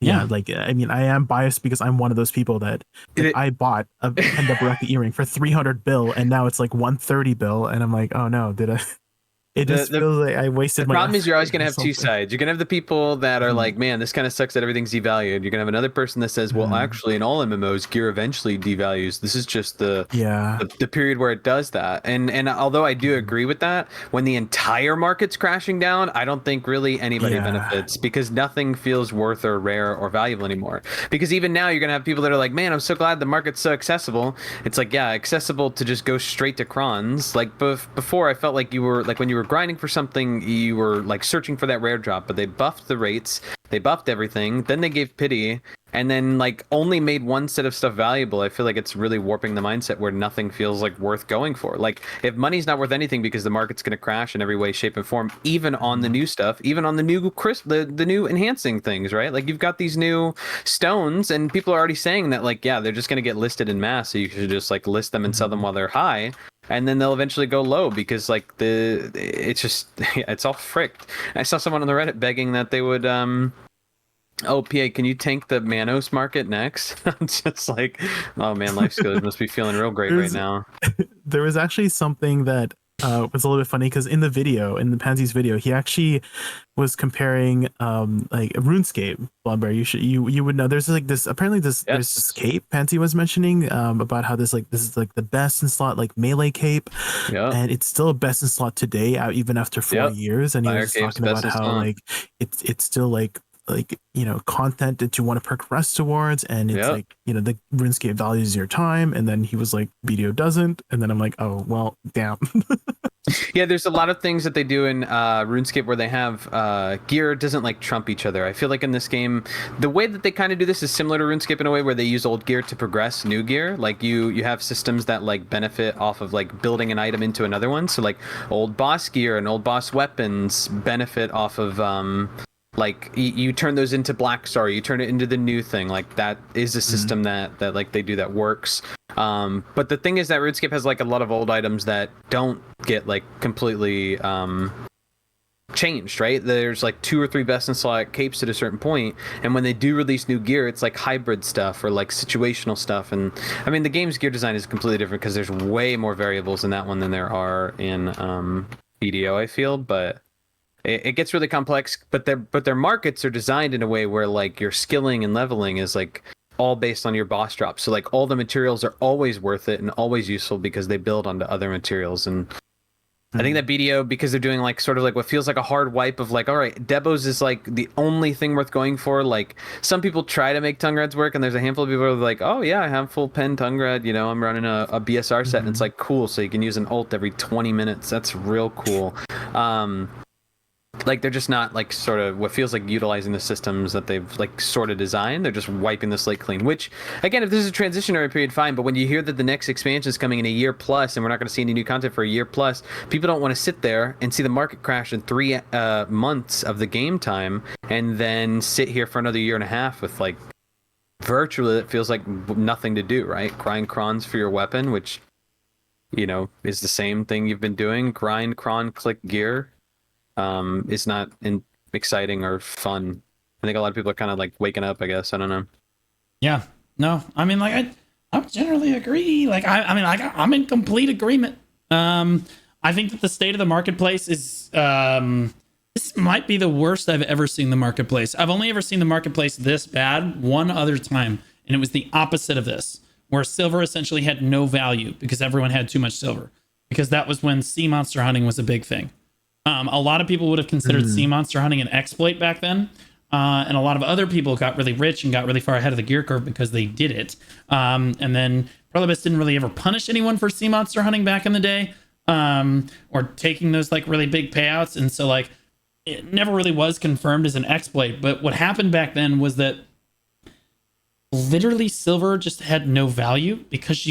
like, I mean, I am biased because I'm one of those people that I bought a Debaraka earring for 300 bill, and now it's like 130 bill, and I'm like, oh no, did I? it just feels like I wasted The my problem is you're always effort going to have two something. sides. You're going to have the people that are like, man, this kind of sucks that everything's devalued. You're going to have another person that says, well, actually, in all MMOs, gear eventually devalues. This is just the period where it does that. And although I do agree with that, when the entire market's crashing down, I don't think really anybody benefits, because nothing feels worth or rare or valuable anymore. Because even now you're going to have people that are like, man, I'm so glad the market's so accessible. It's like, yeah, accessible to just go straight to crons. Like before, I felt like you were like, when you were grinding for something, you were like searching for that rare drop, but they buffed the rates, they buffed everything, then they gave pity, and then like only made one set of stuff valuable. I feel like it's really warping the mindset where nothing feels like worth going for. Like if money's not worth anything because the market's going to crash in every way, shape, and form, even on the new stuff, even on the new the new enhancing things, right? Like you've got these new stones, and people are already saying that like, yeah, they're just going to get listed in mass, so you should just like list them and sell them while they're high. And then they'll eventually go low because like it's just it's all fricked. I saw someone on the Reddit begging that they would oh, PA, can you tank the Manos market next? I'm just like, oh man, life skills must be feeling real great right now. There was actually something that was a little bit funny, because in the video, in the Pansy's video, he actually was comparing like RuneScape. Blumber, you would know. There's like this, apparently there's this cape Pansy was mentioning about how this is like the best in slot like melee cape, and it's still a best in slot today, even after 4 years. And he was talking about how like it's still like you know, content that you want to progress towards, and it's like, you know, the RuneScape values your time, and then he was like BDO doesn't, and then I'm like, oh well, damn. Yeah, there's a lot of things that they do in RuneScape where they have gear doesn't like trump each other. I feel like in this game, the way that they kind of do this is similar to RuneScape in a way where they use old gear to progress new gear. Like you have systems that like benefit off of like building an item into another one. So like old boss gear and old boss weapons benefit off of like you turn those into Black Star, you turn it into the new thing. Like that is a system that like they do that works. But the thing is that RuneScape has like a lot of old items that don't get like completely changed, right? There's like 2 or 3 best in slot capes at a certain point, and when they do release new gear, it's like hybrid stuff or like situational stuff. And I mean, the game's gear design is completely different because there's way more variables in that one than there are in BDO, I feel. But it gets really complex, but their markets are designed in a way where like your skilling and leveling is like all based on your boss drops. So like all the materials are always worth it and always useful because they build onto other materials. And I think that BDO, because they're doing like sort of like what feels like a hard wipe of like, all right, Debos is like the only thing worth going for. Like some people try to make Tungrads work, and there's a handful of people who are like, oh yeah, I have full pen Tungrad, you know, I'm running a BSR set, and it's like cool, so you can use an ult every 20 minutes. That's real cool. Like they're just not like sort of what feels like utilizing the systems that they've like sort of designed. They're just wiping the slate clean, which again, if this is a transitionary period, fine. But when you hear that the next expansion is coming in a year plus, and we're not going to see any new content for a year plus, people don't want to sit there and see the market crash in 3 months of the game time, and then sit here for another year and a half with like virtually it feels like nothing to do, right? Grind crons for your weapon, which, you know, is the same thing you've been doing. Grind cron, click gear. Is not exciting or fun. I think a lot of people are kind of like waking up, I guess. I don't know. Yeah, no, I mean, like I generally agree. Like I mean, like I'm in complete agreement. I think that the state of the marketplace is this might be the worst I've ever seen the marketplace. I've only ever seen the marketplace this bad one other time, and it was the opposite of this, where silver essentially had no value because everyone had too much silver, because that was when sea monster hunting was a big thing. A lot of people would have considered sea monster hunting an exploit back then. And a lot of other people got really rich and got really far ahead of the gear curve because they did it. And then Prolibus didn't really ever punish anyone for sea monster hunting back in the day, or taking those like really big payouts. And so like it never really was confirmed as an exploit. But what happened back then was that literally silver just had no value because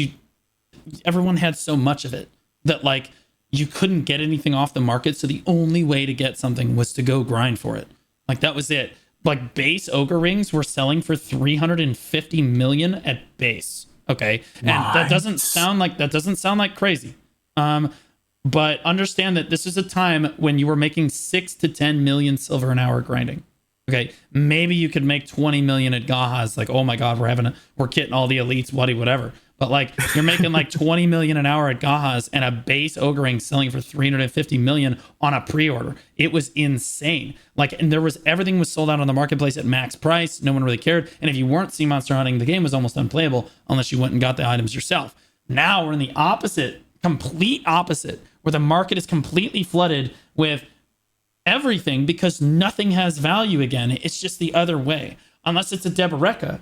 everyone had so much of it that like you couldn't get anything off the market. So the only way to get something was to go grind for it. Like that was it. Like base ogre rings were selling for 350 million at base. Okay. And that doesn't sound like crazy. But understand that this is a time when you were making 6 to 10 million silver an hour grinding. Okay. Maybe you could make 20 million at Gaha's. Like, oh my God, we're getting all the elites, whatever. but like you're making like 20 million an hour at Gaha's and a base ogring selling for 350 million on a pre-order. It was insane. Like, and everything was sold out on the marketplace at max price. No one really cared. And if you weren't sea monster hunting, the game was almost unplayable unless you went and got the items yourself. Now we're in the opposite, complete opposite, where the market is completely flooded with everything because nothing has value again. It's just the other way. Unless it's a Deboreka,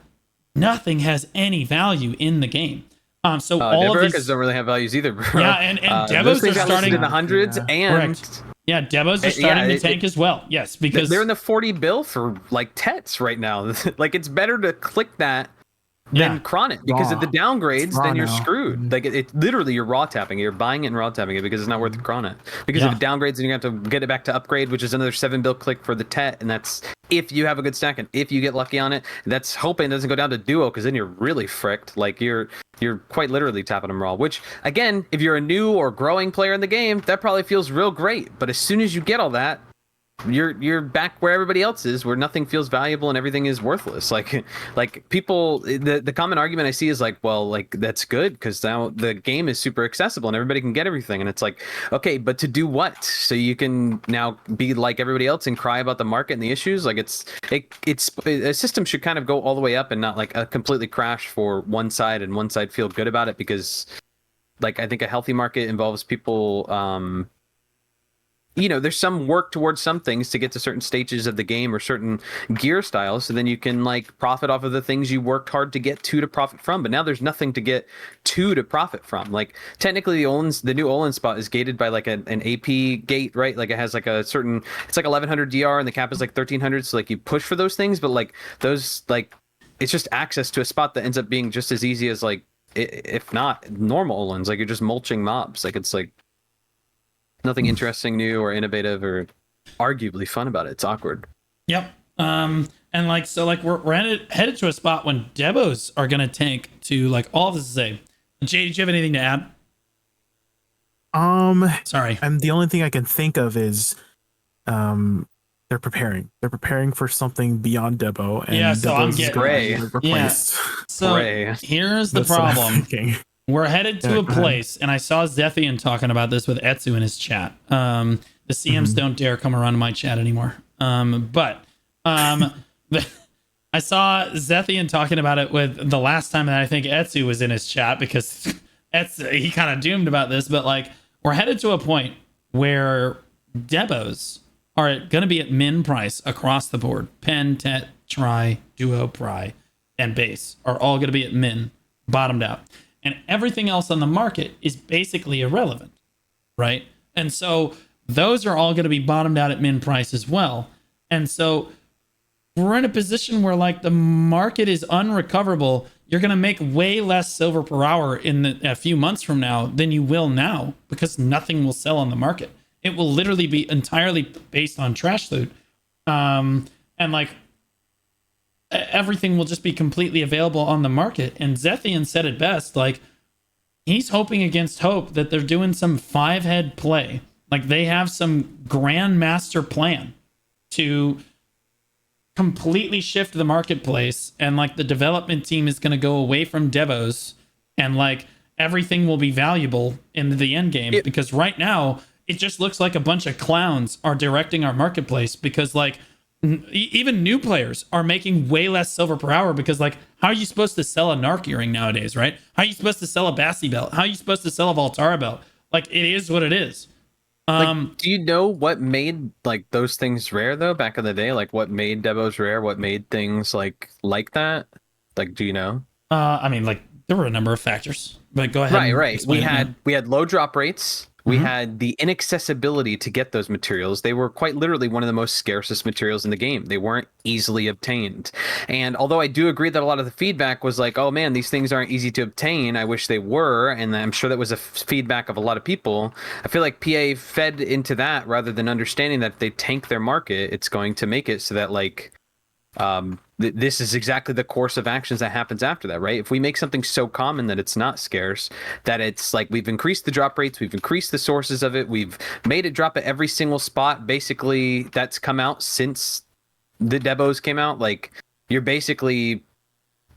nothing has any value in the game. So all of these don't really have values either, bro. Yeah, and Devos are starting in the hundreds, and correct. Yeah, Devos are starting to tank as well. Yes, because they're in the 40 bill for like Tets right now. Like it's better to click that than cron it, because of the downgrades, then you're screwed. Like it literally, you're raw tapping it. You're buying it and raw tapping it because it's not worth the cron it. Because of the downgrades, then you have to get it back to upgrade, which is another 7 bill click for the Tet, and that's if you have a good stack and if you get lucky on it. That's hoping it doesn't go down to duo, because then you're really fricked. Like you're quite literally tapping them raw. Which again, if you're a new or growing player in the game, that probably feels real great. But as soon as you get all that, you're back where everybody else is, where nothing feels valuable and everything is worthless. Like people, the common argument I see is like, well, like that's good because now the game is super accessible and everybody can get everything. And it's like, okay, but to do what? So you can now be like everybody else and cry about the market and the issues. Like it's a system should kind of go all the way up and not like a completely crash for one side and one side feel good about it, because like I think a healthy market involves people there's some work towards some things to get to certain stages of the game or certain gear styles, so then you can like profit off of the things you worked hard to get to profit from. But now there's nothing to get to profit from. Like technically the new Olin spot is gated by like an AP gate, right? Like it has like a certain, it's like 1100 DR and the cap is like 1300. So like you push for those things, but like those, like it's just access to a spot that ends up being just as easy as like, if not normal Olins. Like you're just mulching mobs. Like it's like nothing interesting, new, or innovative, or arguably fun about it. It's awkward. Yep. And like, so like we're headed to a spot when Debos are going to tank to like all of this to say. Jay, did you have anything to add? Sorry. And the only thing I can think of is they're preparing for something beyond Debo, and yeah, so I'm getting replaced. Yeah. So here's the problem. We're headed to a place, and I saw Zethian talking about this with Etsu in his chat. The CMs don't dare come around to my chat anymore. But I saw Zethian talking about it with the last time that I think Etsu was in his chat, because Etsu, he kind of doomed about this. But like, we're headed to a point where Debos are going to be at min price across the board. Pen, Tet, Tri, Duo, Pry, and Base are all going to be at min, bottomed out. And everything else on the market is basically irrelevant, right? And so those are all going to be bottomed out at min price as well. And so we're in a position where like the market is unrecoverable. You're going to make way less silver per hour in a few months from now than you will now, because nothing will sell on the market. It will literally be entirely based on trash loot. And like, everything will just be completely available on the market. And Zethian said it best, like he's hoping against hope that they're doing some 5-head play. Like they have some grand master plan to completely shift the marketplace, and like the development team is going to go away from Devos, and like everything will be valuable in the end game. Because right now it just looks like a bunch of clowns are directing our marketplace, because like even new players are making way less silver per hour, because like, how are you supposed to sell a Narc earring nowadays, right? How are you supposed to sell a Bassi belt? How are you supposed to sell a Voltara belt? Like, it is what it is. Like, do you know what made like those things rare though back in the day? Like what made Devos rare? What made things like that? Like, do you know? I mean, like there were a number of factors, but go ahead. Right. We had low drop rates. We had the inaccessibility to get those materials. They were quite literally one of the most scarcest materials in the game. They weren't easily obtained. And although I do agree that a lot of the feedback was like, oh man, these things aren't easy to obtain, I wish they were. And I'm sure that was a feedback of a lot of people. I feel like PA fed into that rather than understanding that if they tank their market, it's going to make it so that like, this is exactly the course of actions that happens after that, right? If we make something so common that it's not scarce, that it's like we've increased the drop rates, we've increased the sources of it, we've made it drop at every single spot basically that's come out since the Debos came out. Like you're basically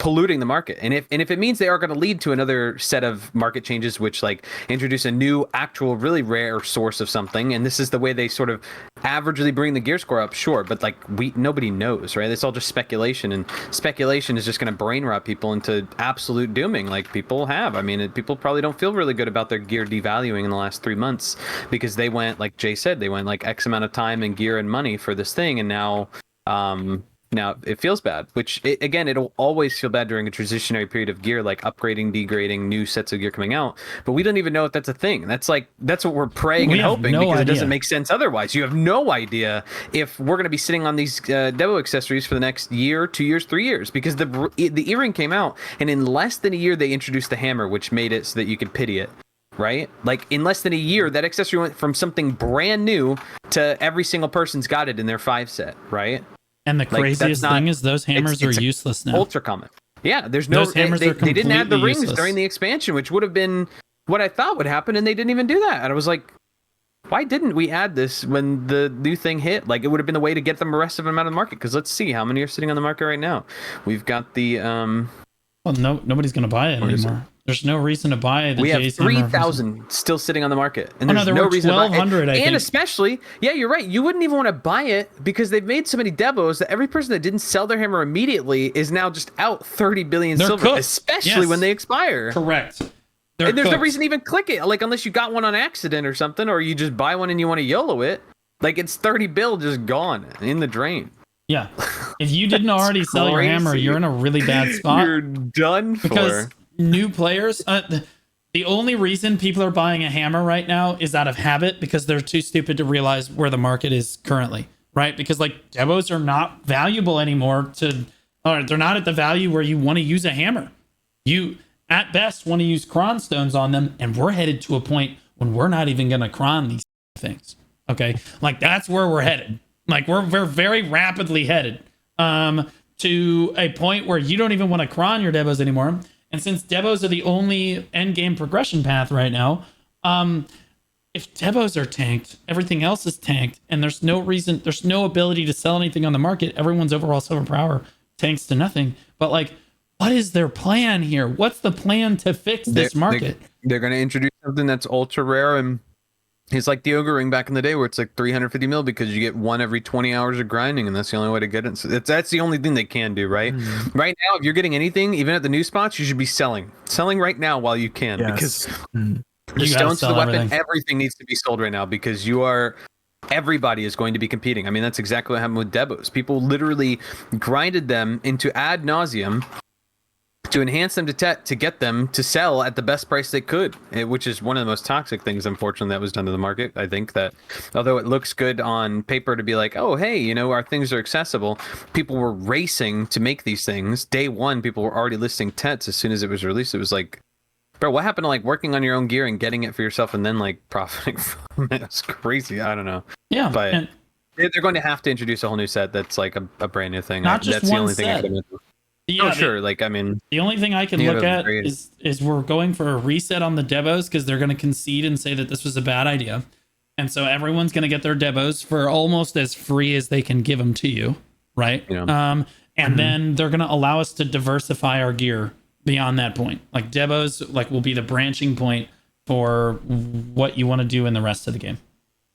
polluting the market. And if it means they are going to lead to another set of market changes, which like introduce a new actual really rare source of something, and this is the way they sort of averagely bring the gear score up, sure, but like nobody knows, right? It's all just speculation, and speculation is just going to brain rot people into absolute dooming, like people have. I mean, people probably don't feel really good about their gear devaluing in the last 3 months because they went, like Jay said, they went like X amount of time and gear and money for this thing, and now it feels bad, which again, it'll always feel bad during a transitionary period of gear, like upgrading, degrading, new sets of gear coming out. But we don't even know if that's a thing. That's what we're praying and hoping, because it doesn't make sense otherwise. You have no idea if we're going to be sitting on these Devo accessories for the next year, 2 years, 3 years, because the earring came out, and in less than a year they introduced the hammer, which made it so that you could pity it. Right? Like in less than a year, that accessory went from something brand new to every single person's got it in their 5 set, right? And the craziest thing is those hammers are useless now. Ultra common. Yeah, there's no. Those hammers are they didn't add the rings useless during the expansion, which would have been what I thought would happen, and they didn't even do that. And I was like, why didn't we add this when the new thing hit? Like, it would have been the way to get them the rest of them out of the market. Because let's see how many are sitting on the market right now. We've got the Well, nobody's going to buy it anymore. There's no reason to buy the We have Jay's hammer. 3,000 still sitting on the market, and Oh, there's no, there no were reason to buy it. 1,200, I think. And especially, yeah, you're right. You wouldn't even want to buy it because they've made so many demos that every person that didn't sell their hammer immediately is now just out 30 billion They're silver, cooked. especially Yes. when they expire. Correct. And there's no cooked. reason to even click it, like unless you got one on accident or something, or you just buy one and you want to YOLO it. Like, it's 30 bill just gone in the drain. Yeah. If you didn't already sell your hammer, crazy. you're in a really bad spot. You're done for. Because new players, the only reason people are buying a hammer right now is out of habit, because they're too stupid to realize where the market is currently, right? Because like Devos are not valuable anymore or they're not at the value where you want to use a hammer. You at best want to use cron stones on them, and we're headed to a point when we're not even going to cron these things. Okay, like that's where we're headed. Like we're very rapidly headed to a point where you don't even want to cron your Devos anymore. And since Devos are the only end game progression path right now, if Devos are tanked, everything else is tanked, and there's no ability to sell anything on the market. Everyone's overall silver power tanks to nothing. But like, what is their plan here? What's the plan to fix this market? They're going to introduce something that's ultra rare, and it's like the Ogre Ring back in the day, where it's like 350 mil because you get one every 20 hours of grinding, and that's the only way to get it. So that's the only thing they can do, right? Right now, if you're getting anything, even at the new spots, you should be selling right now while you can, because the stones to the weapon, everything needs to be sold right now, because everybody is going to be competing. I mean, that's exactly what happened with Devos. People literally grinded them into ad nauseum to enhance them to get them to sell at the best price they could, which is one of the most toxic things, unfortunately, that was done to the market. I think that although it looks good on paper to be like, oh, hey, our things are accessible, people were racing to make these things. Day one, people were already listing TETs as soon as it was released. It was like, bro, what happened to like working on your own gear and getting it for yourself and then like profiting from it? It's crazy. I don't know. Yeah, but they're going to have to introduce a whole new set that's like a brand new thing. Not just that's one the only set. thing I can do. Yeah, sure. Like, I mean, the only thing I can look at is we're going for a reset on the Devos, because they're going to concede and say that this was a bad idea. And so everyone's going to get their Devos for almost as free as they can give them to you. Right. Yeah. And then they're going to allow us to diversify our gear beyond that point. Like Devos will be the branching point for what you want to do in the rest of the game,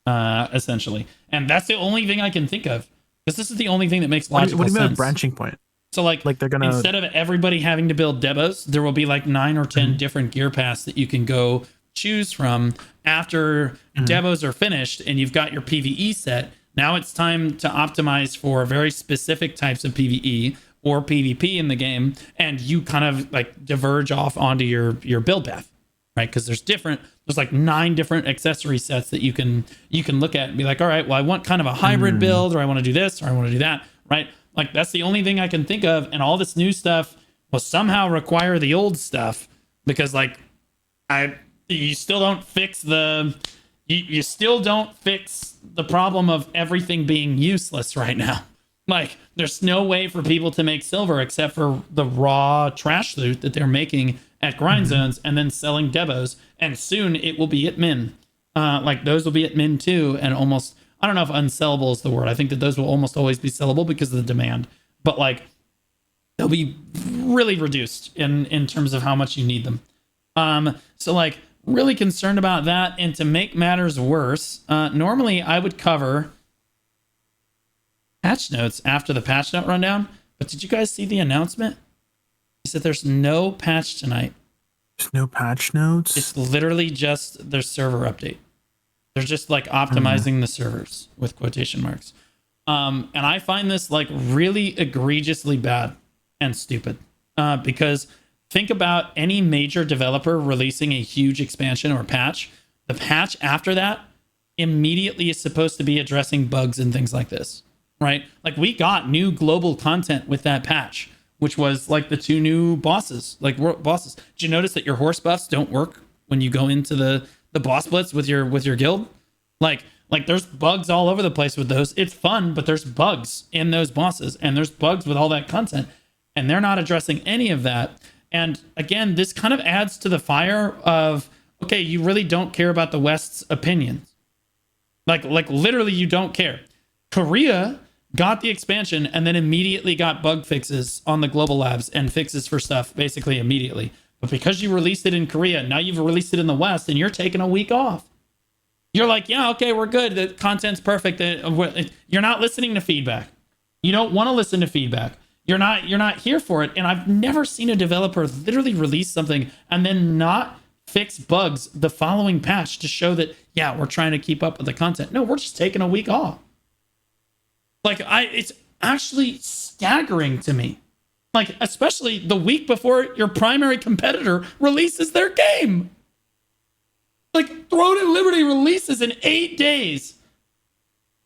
essentially. And that's the only thing I can think of, because this is the only thing that makes logical sense. What do you mean a branching point? So like they're gonna, instead of everybody having to build Devos, there will be like 9 or 10 different gear paths that you can go choose from after Devos are finished and you've got your PvE set. Now it's time to optimize for very specific types of PvE or PvP in the game, and you kind of like diverge off onto your build path, right? Because there's like 9 different accessory sets that you can look at and be like, all right, well, I want kind of a hybrid build, or I want to do this, or I want to do that, right? Like, that's the only thing I can think of. And all this new stuff will somehow require the old stuff, because like you still don't fix the problem of everything being useless right now. Like, there's no way for people to make silver except for the raw trash loot that they're making at grind zones and then selling Devos. And soon it will be at min. Like, those will be at min too, and almost, I don't know if unsellable is the word. I think that those will almost always be sellable because of the demand. But like, they'll be really reduced in terms of how much you need them. So like really concerned about that. And to make matters worse, normally I would cover patch notes after the patch note rundown. But did you guys see the announcement? He said there's no patch tonight. There's no patch notes. It's literally just their server update. They're just like optimizing the servers with quotation marks. And I find this like really egregiously bad and stupid. Because think about any major developer releasing a huge expansion or patch. The patch after that immediately is supposed to be addressing bugs and things like this, right? Like we got new global content with that patch, which was like the 2 new bosses, like bosses. Did you notice that your horse buffs don't work when you go into the boss blitz with your guild? Like there's bugs all over the place with those. It's fun, but there's bugs in those bosses, and there's bugs with all that content, and they're not addressing any of that. And again, this kind of adds to the fire of, okay, you really don't care about the West's opinions. Like literally you don't care. Korea got the expansion and then immediately got bug fixes on the global labs and fixes for stuff basically immediately. But because you released it in Korea, now you've released it in the West and you're taking a week off. You're like, yeah, okay, we're good. The content's perfect. You're not listening to feedback. You don't want to listen to feedback. You're not here for it. And I've never seen a developer literally release something and then not fix bugs the following patch to show that, yeah, we're trying to keep up with the content. No, we're just taking a week off. Like it's actually staggering to me. Like, especially the week before your primary competitor releases their game. Like, Throne and Liberty releases in 8 days.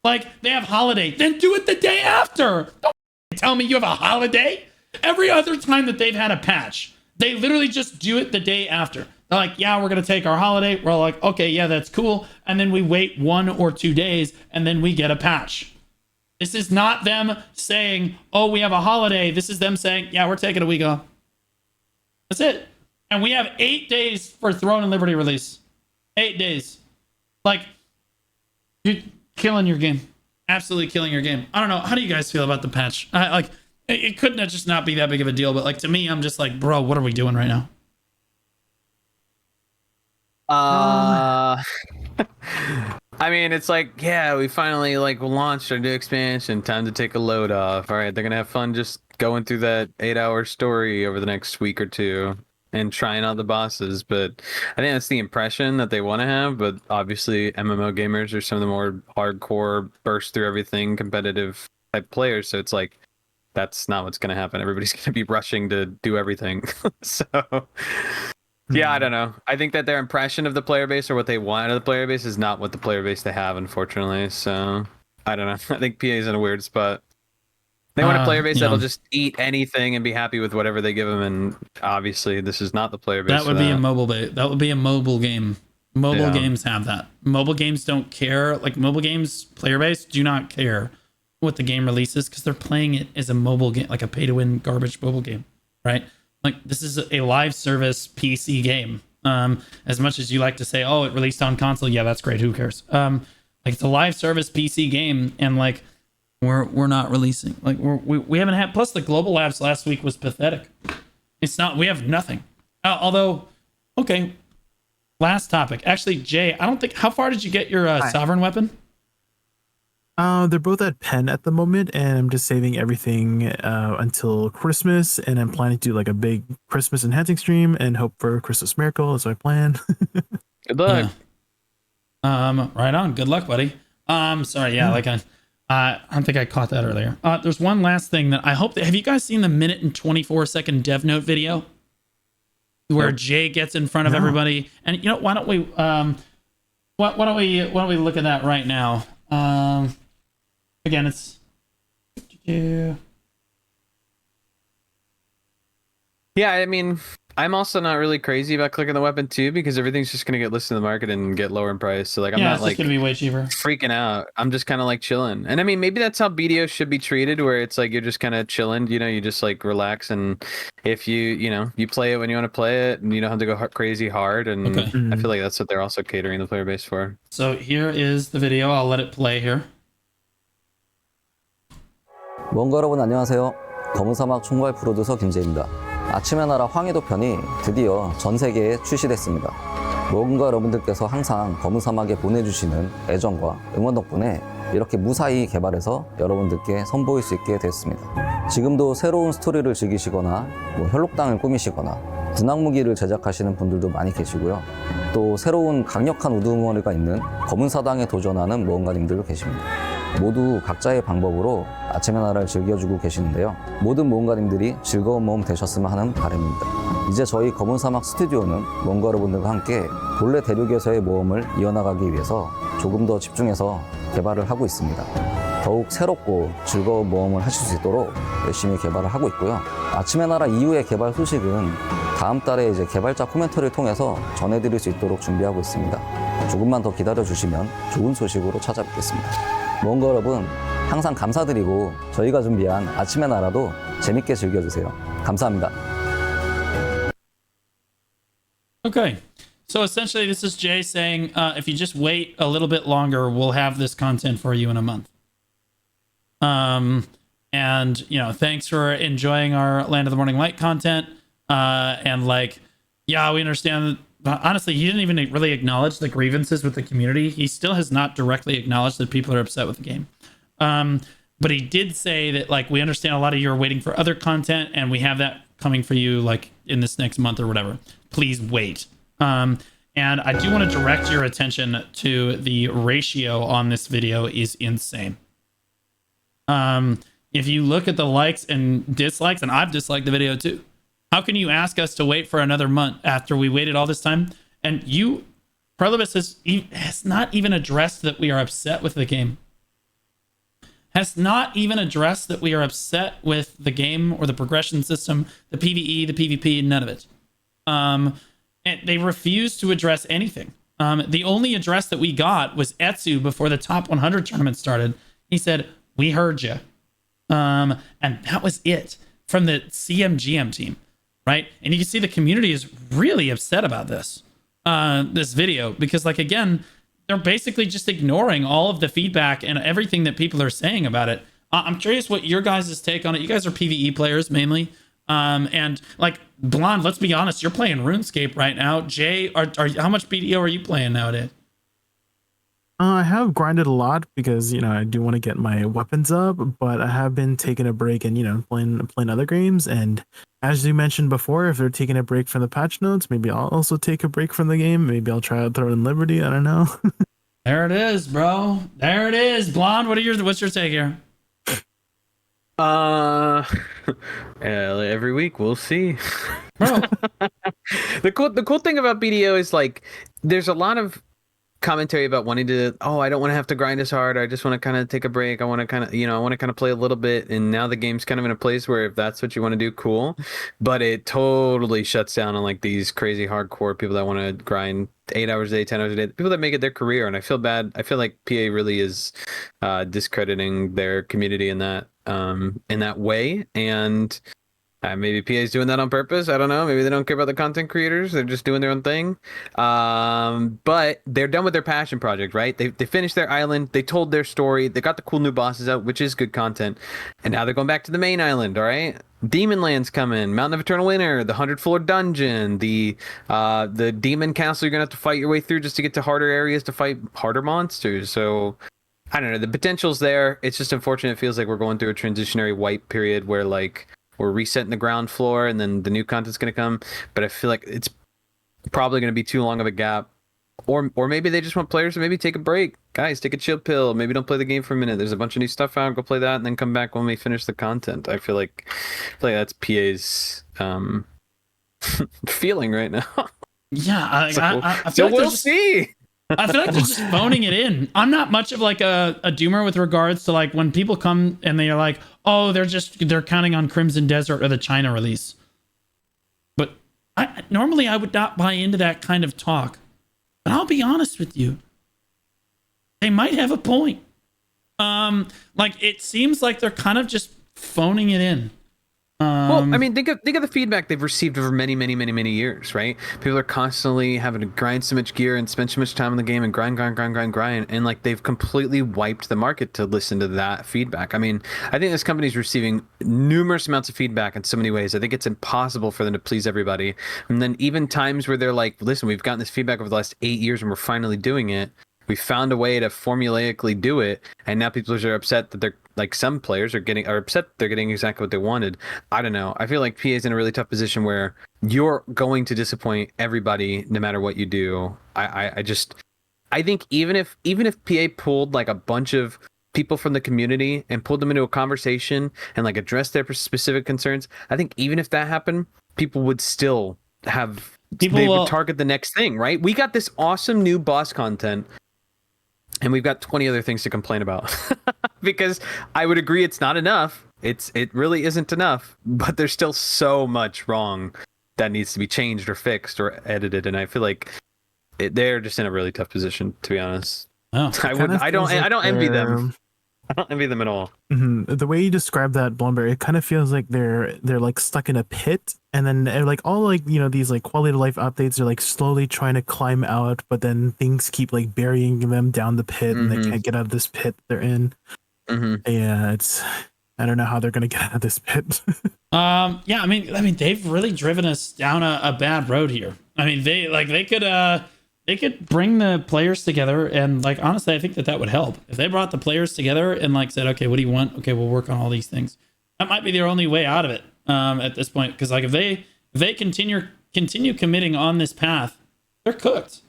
Like, they have holiday. Then do it the day after. Don't tell me you have a holiday. Every other time that they've had a patch, they literally just do it the day after. They're like, yeah, we're going to take our holiday. We're like, okay, yeah, that's cool. And then we wait 1 or 2 days, and then we get a patch. This is not them saying, oh, we have a holiday. This is them saying, yeah, we're taking a week off. That's it. And we have 8 days for Throne and Liberty release. 8 days. Like, you're killing your game. Absolutely killing your game. I don't know. How do you guys feel about the patch? Like, it couldn't just not be that big of a deal. But, like, to me, I'm just like, bro, what are we doing right now? I mean, it's like, yeah, we finally like launched our new expansion. Time to take a load off. All right, they're gonna have fun just going through that 8-hour story over the next week or two and trying out the bosses. But I think that's the impression that they want to have. But obviously, MMO gamers are some of the more hardcore, burst through everything, competitive type players. So it's like that's not what's gonna happen. Everybody's gonna be rushing to do everything. So. Yeah, I don't know. I think that their impression of the player base or what they want out of the player base is not what the player base they have, unfortunately. So, I don't know. I think PA is in a weird spot. They want a player base that'll just eat anything and be happy with whatever they give them, and obviously this is not the player base. That would be a mobile base. That would be a mobile game. Mobile games have that. Mobile games don't care. Like mobile games player base do not care what the game releases because they're playing it as a mobile game, like a pay-to-win garbage mobile game, right? Like this is a live service PC game. As much as you like to say, oh, it released on console, yeah, that's great. Who cares? Like it's a live service PC game, and like we're not releasing. Like we haven't had. Plus, the global labs last week was pathetic. It's not. We have nothing. Although, okay. Last topic. Actually, Jay, I don't think. How far did you get your sovereign weapon? They're both at Penn at the moment, and I'm just saving everything until Christmas, and I'm planning to do like a big Christmas enhancing stream and hope for a Christmas miracle is my plan. Good luck. Yeah. Right on. Good luck, buddy. Sorry, yeah, like I don't think I caught that earlier. There's one last thing that I hope that have you guys seen the 1:24 dev note video where Jay gets in front of everybody? And you know, why don't we why don't we look at that right now? Again, it's yeah, I mean, I'm also not really crazy about clicking the weapon too because everything's just gonna get listed in the market and get lower in price. So like I'm not like gonna be way cheaper. Freaking out. I'm just kind of like chilling. And I mean, maybe that's how BDO should be treated, where it's like you're just kind of chilling. You know, you just like relax, and if you play it when you want to play it, and you don't have to go crazy hard. And I feel like that's what they're also catering the player base for. So here is the video. I'll let it play here. 몽고 여러분 안녕하세요. 검은 사막 총괄 프로듀서 김재입니다. 아침의 나라 황해도 편이 드디어 전 세계에 출시됐습니다. 뭔가 여러분들께서 항상 검은 사막에 보내주시는 애정과 응원 덕분에 이렇게 무사히 개발해서 여러분들께 선보일 수 있게 됐습니다. 지금도 새로운 스토리를 즐기시거나 혈록당을 꾸미시거나 군악무기를 제작하시는 분들도 많이 계시고요. 또 새로운 강력한 우두머리가 있는 검은 사당에 도전하는 모험가님들도 계십니다. 모두 각자의 방법으로 아침의 나라를 즐겨주고 계시는데요. 모든 모험가님들이 즐거운 모험 되셨으면 하는 바람입니다. 이제 저희 검은 사막 스튜디오는 모험가 여러분들과 함께 본래 대륙에서의 모험을 이어나가기 위해서 조금 더 집중해서 개발을 하고 있습니다. 더욱 새롭고 즐거운 모험을 하실 수 있도록 열심히 개발을 하고 있고요. 아침의 나라 이후의 개발 소식은 다음 달에 이제 개발자 코멘터리를 통해서 전해드릴 수 있도록 준비하고 있습니다. 조금만 더 기다려주시면 좋은 소식으로 찾아뵙겠습니다. 모험가 여러분, 항상 감사드리고 저희가 준비한 아침의 나라도 재밌게 즐겨주세요. 감사합니다. Okay. So essentially, this is Jay saying, if you just wait a little bit longer, we'll have this content for you in a month. And, you know, thanks for enjoying our Land of the Morning Light content. And like, yeah, we understand. Honestly, he didn't even really acknowledge the grievances with the community. He still has not directly acknowledged that people are upset with the game. But he did say that, like, we understand a lot of you are waiting for other content, and we have that coming for you, like, in this next month or whatever. Please wait. And I do want to direct your attention to the ratio on this video is insane. If you look at the likes and dislikes, and I've disliked the video too. How can you ask us to wait for another month after we waited all this time? And you, Prelibus has not even addressed that we are upset with the game. Has not even addressed that we are upset with the game or the progression system, the PvE, the PvP, none of it. And they refuse to address anything. The only address that we got was Etsu before the top 100 tournament started. He said, "We heard you." And that was it from the CMGM team. Right? And you can see the community is really upset about this video because, like, again, they're basically just ignoring all of the feedback and everything that people are saying about it. I'm curious what your guys' take on it. You guys are PvE players mainly. And like, Blonde, let's be honest, you're playing RuneScape right now. Jay, how much BDO are you playing nowadays? I have grinded a lot because, you know, I do want to get my weapons up, but I have been taking a break and, you know, playing other games. And as you mentioned before, if they're taking a break from the patch notes, maybe I'll also take a break from the game. Maybe I'll try out Throne Liberty. I don't know. There it is, bro. There it is. Blonde, what's your take here? Every week we'll see. Bro. The cool thing about BDO is, like, there's a lot of commentary about wanting to, I don't want to have to grind as hard. I just want to kind of take a break. I want to kind of play a little bit. And now the game's kind of in a place where if that's what you want to do, cool. But it totally shuts down on, like, these crazy hardcore people that want to grind 8 hours a day, 10 hours a day, people that make it their career. And I feel bad. I feel like PA really is discrediting their community in that way. And maybe PA is doing that on purpose. I don't know. Maybe they don't care about the content creators. They're just doing their own thing. But they're done with their passion project, right? They finished their island. They told their story. They got the cool new bosses out, which is good content. And now they're going back to the main island, all right? Demon Land's coming. Mountain of Eternal Winter, the 100-floor dungeon, the demon castle you're going to have to fight your way through just to get to harder areas to fight harder monsters. So I don't know. The potential's there. It's just unfortunate. It feels like we're going through a transitionary wipe period where, like, we're resetting the ground floor and then the new content's going to come. But I feel like it's probably going to be too long of a gap. Or maybe they just want players to maybe take a break. Guys, take a chill pill. Maybe don't play the game for a minute. There's a bunch of new stuff out. Go play that and then come back when we finish the content. I feel like that's PA's feeling right now. Yeah, I feel so like we'll see. I feel like they're just phoning it in. I'm not much of, like, a doomer with regards to, like, when people come and they are like, oh, they're counting on Crimson Desert or the China release. But normally I would not buy into that kind of talk. But I'll be honest with you. They might have a point. Like, it seems like they're kind of just phoning it in. Well, I mean, think of the feedback they've received over many, many, many, many years, right? People are constantly having to grind so much gear and spend so much time in the game and grind, and like they've completely wiped the market to listen to that feedback. I mean, I think this company is receiving numerous amounts of feedback in so many ways. I think it's impossible for them to please everybody. And then even times where they're like, "Listen, we've gotten this feedback over the last 8 years, and we're finally doing it. We found a way to formulaically do it, and now people are upset that they're like some players are upset they're getting exactly what they wanted." I don't know. I feel like PA is in a really tough position where you're going to disappoint everybody no matter what you do. I think even if PA pulled like a bunch of people from the community and pulled them into a conversation and like addressed their specific concerns, I think even if that happened, people would still have would target the next thing, right? We got this awesome new boss content, and we've got 20 other things to complain about. Because I would agree it's not enough. It really isn't enough, but there's still so much wrong that needs to be changed or fixed or edited, and I feel like they're just in a really tough position, to be honest. Oh. I don't envy them. I don't envy them at all. Mm-hmm. The way you describe that, Blomberg, it kind of feels like they're like stuck in a pit, and then like all like these like quality of life updates are like slowly trying to climb out, but then things keep like burying them down the pit, and they can't get out of this pit they're in. Yeah, I don't know how they're gonna get out of this pit. Yeah, I mean they've really driven us down a bad road here. I mean they could bring the players together, and like honestly I think that would help if they brought the players together and like said, okay, what do you want? Okay, we'll work on all these things. That might be their only way out of it at this point, because like if they continue committing on this path, they're cooked.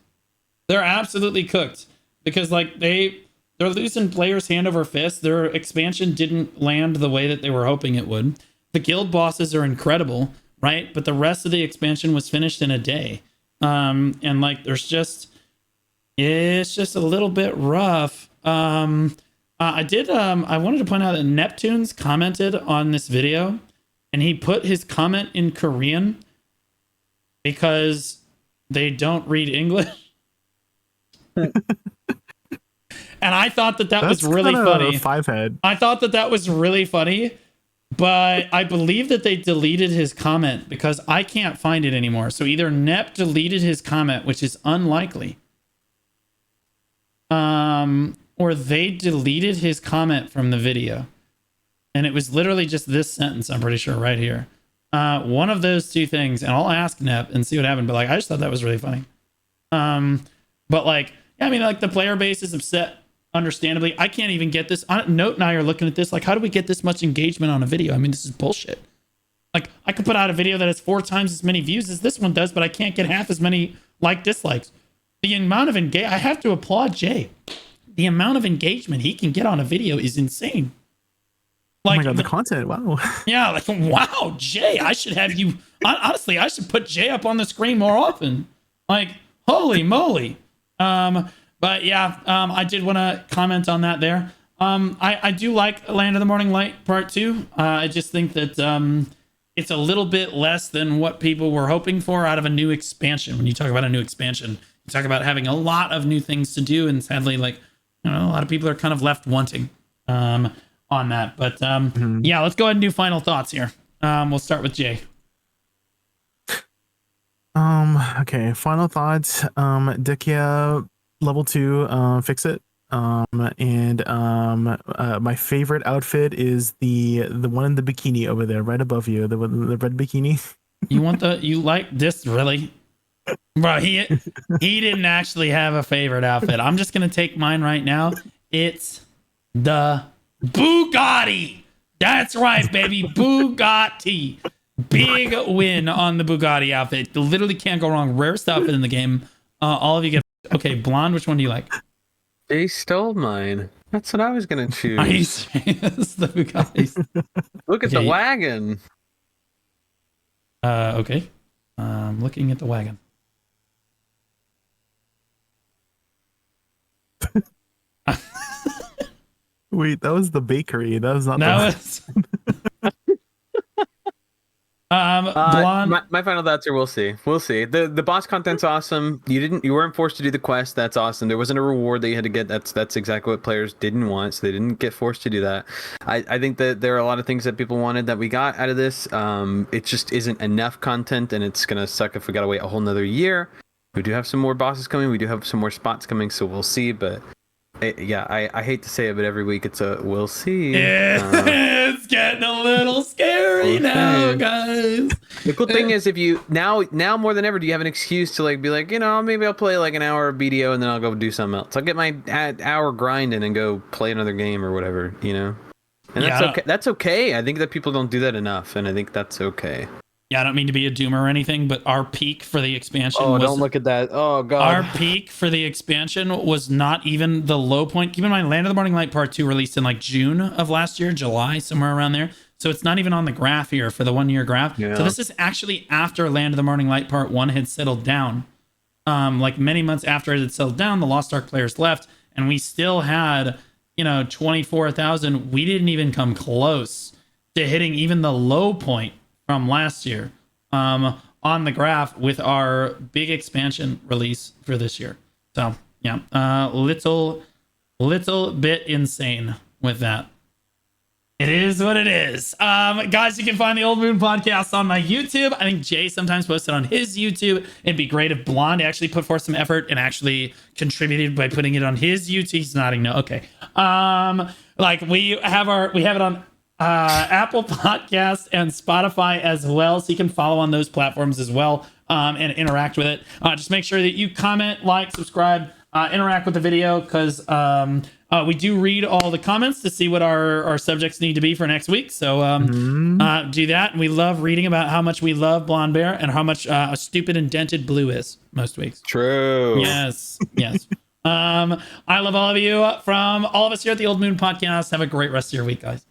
They're absolutely cooked, because like they're losing players hand over fist. Their expansion didn't land the way that they were hoping it would. The guild bosses are incredible, right? But the rest of the expansion was finished in a day. And like it's just a little bit rough. I wanted to point out that Neptune's commented on this video, and he put his comment in Korean because they don't read English. And I thought that was really funny. Fivehead. I thought that was really funny, but I believe that they deleted his comment because I can't find it anymore. So either Nep deleted his comment, which is unlikely, or they deleted his comment from the video. And it was literally just this sentence, I'm pretty sure, right here. One of those two things, and I'll ask Nep and see what happened. But like, I just thought that was really funny. But like, yeah, I mean, like the player base is upset. Understandably, I can't even get this. Note and I are looking at this like, how do we get this much engagement on a video? I mean, this is bullshit. Like, I could put out a video that has 4 times as many views as this one does, but I can't get half as many dislikes. The amount of I have to applaud Jay. The amount of engagement he can get on a video is insane. Like, oh my god, the content! Wow. Yeah, like wow, Jay. I should have you. Honestly, I should put Jay up on the screen more often. Like, holy moly. But yeah, I did want to comment on that there. I do like Land of the Morning Light Part 2. I just think that it's a little bit less than what people were hoping for out of a new expansion. When you talk about a new expansion, you talk about having a lot of new things to do, and sadly, like, a lot of people are kind of left wanting on that. But yeah, let's go ahead and do final thoughts here. We'll start with Jay. Okay, final thoughts. Dehkia level 2, fix it. And my favorite outfit is the one in the bikini over there, right above you, the red bikini. You like this, really? Bro, he didn't actually have a favorite outfit. I'm just gonna take mine right now. It's the Bugatti. That's right, baby. Bugatti. Big win on the Bugatti outfit. Literally can't go wrong. Rarest outfit in the game. All of you get. Okay, blonde. Which one do you like? They stole mine. That's what I was gonna choose. Are you serious? The Bugatti. Look at the wagon. Okay. Looking at the wagon. Wait, that was the bakery. That was not. That was. Blonde. My final thoughts are we'll see. We'll see. The boss content's awesome. You weren't forced to do the quest. That's awesome. There wasn't a reward that you had to get. That's exactly what players didn't want. So they didn't get forced to do that. I think that there are a lot of things that people wanted that we got out of this. It just isn't enough content, and it's gonna suck if we gotta wait a whole nother year. We do have some more bosses coming. We do have some more spots coming. So we'll see. But I hate to say it, but every week it's a we'll see. It's getting a little scary now, guys. The cool thing is, if you now more than ever, do you have an excuse to like be like, maybe I'll play like an hour of BDO and then I'll go do something else. I'll get my hour grind in and go play another game or whatever, And that's okay. That's okay. I think that people don't do that enough, and I think that's okay. Yeah, I don't mean to be a doomer or anything, but our peak for the expansion don't look at that. Oh, God. Our peak for the expansion was not even the low point. Keep in mind, Land of the Morning Light Part 2 released in like June of last year, July, somewhere around there. So it's not even on the graph here for the 1 year graph. Yeah. So this is actually after Land of the Morning Light Part 1 had settled down. Like many months after it had settled down, the Lost Ark players left, and we still had, 24,000. We didn't even come close to hitting even the low point from last year on the graph with our big expansion release for this year. So yeah, little bit insane with that. It is what it is. Guys, you can find the Old Moon podcast on my YouTube. I think Jay sometimes posts it on his YouTube. It'd be great if Blonde actually put forth some effort and actually contributed by putting it on his YouTube. He's nodding no. Okay. Like we have it on Apple Podcasts and Spotify as well, so you can follow on those platforms as well and interact with it. Just make sure that you comment, like, subscribe, interact with the video, because we do read all the comments to see what our subjects need to be for next week. So do that. And we love reading about how much we love Blonde Bear and how much a stupid and dented Blue is most weeks. True. Yes. I love all of you. From all of us here at the Old Moon Podcast, have a great rest of your week, guys.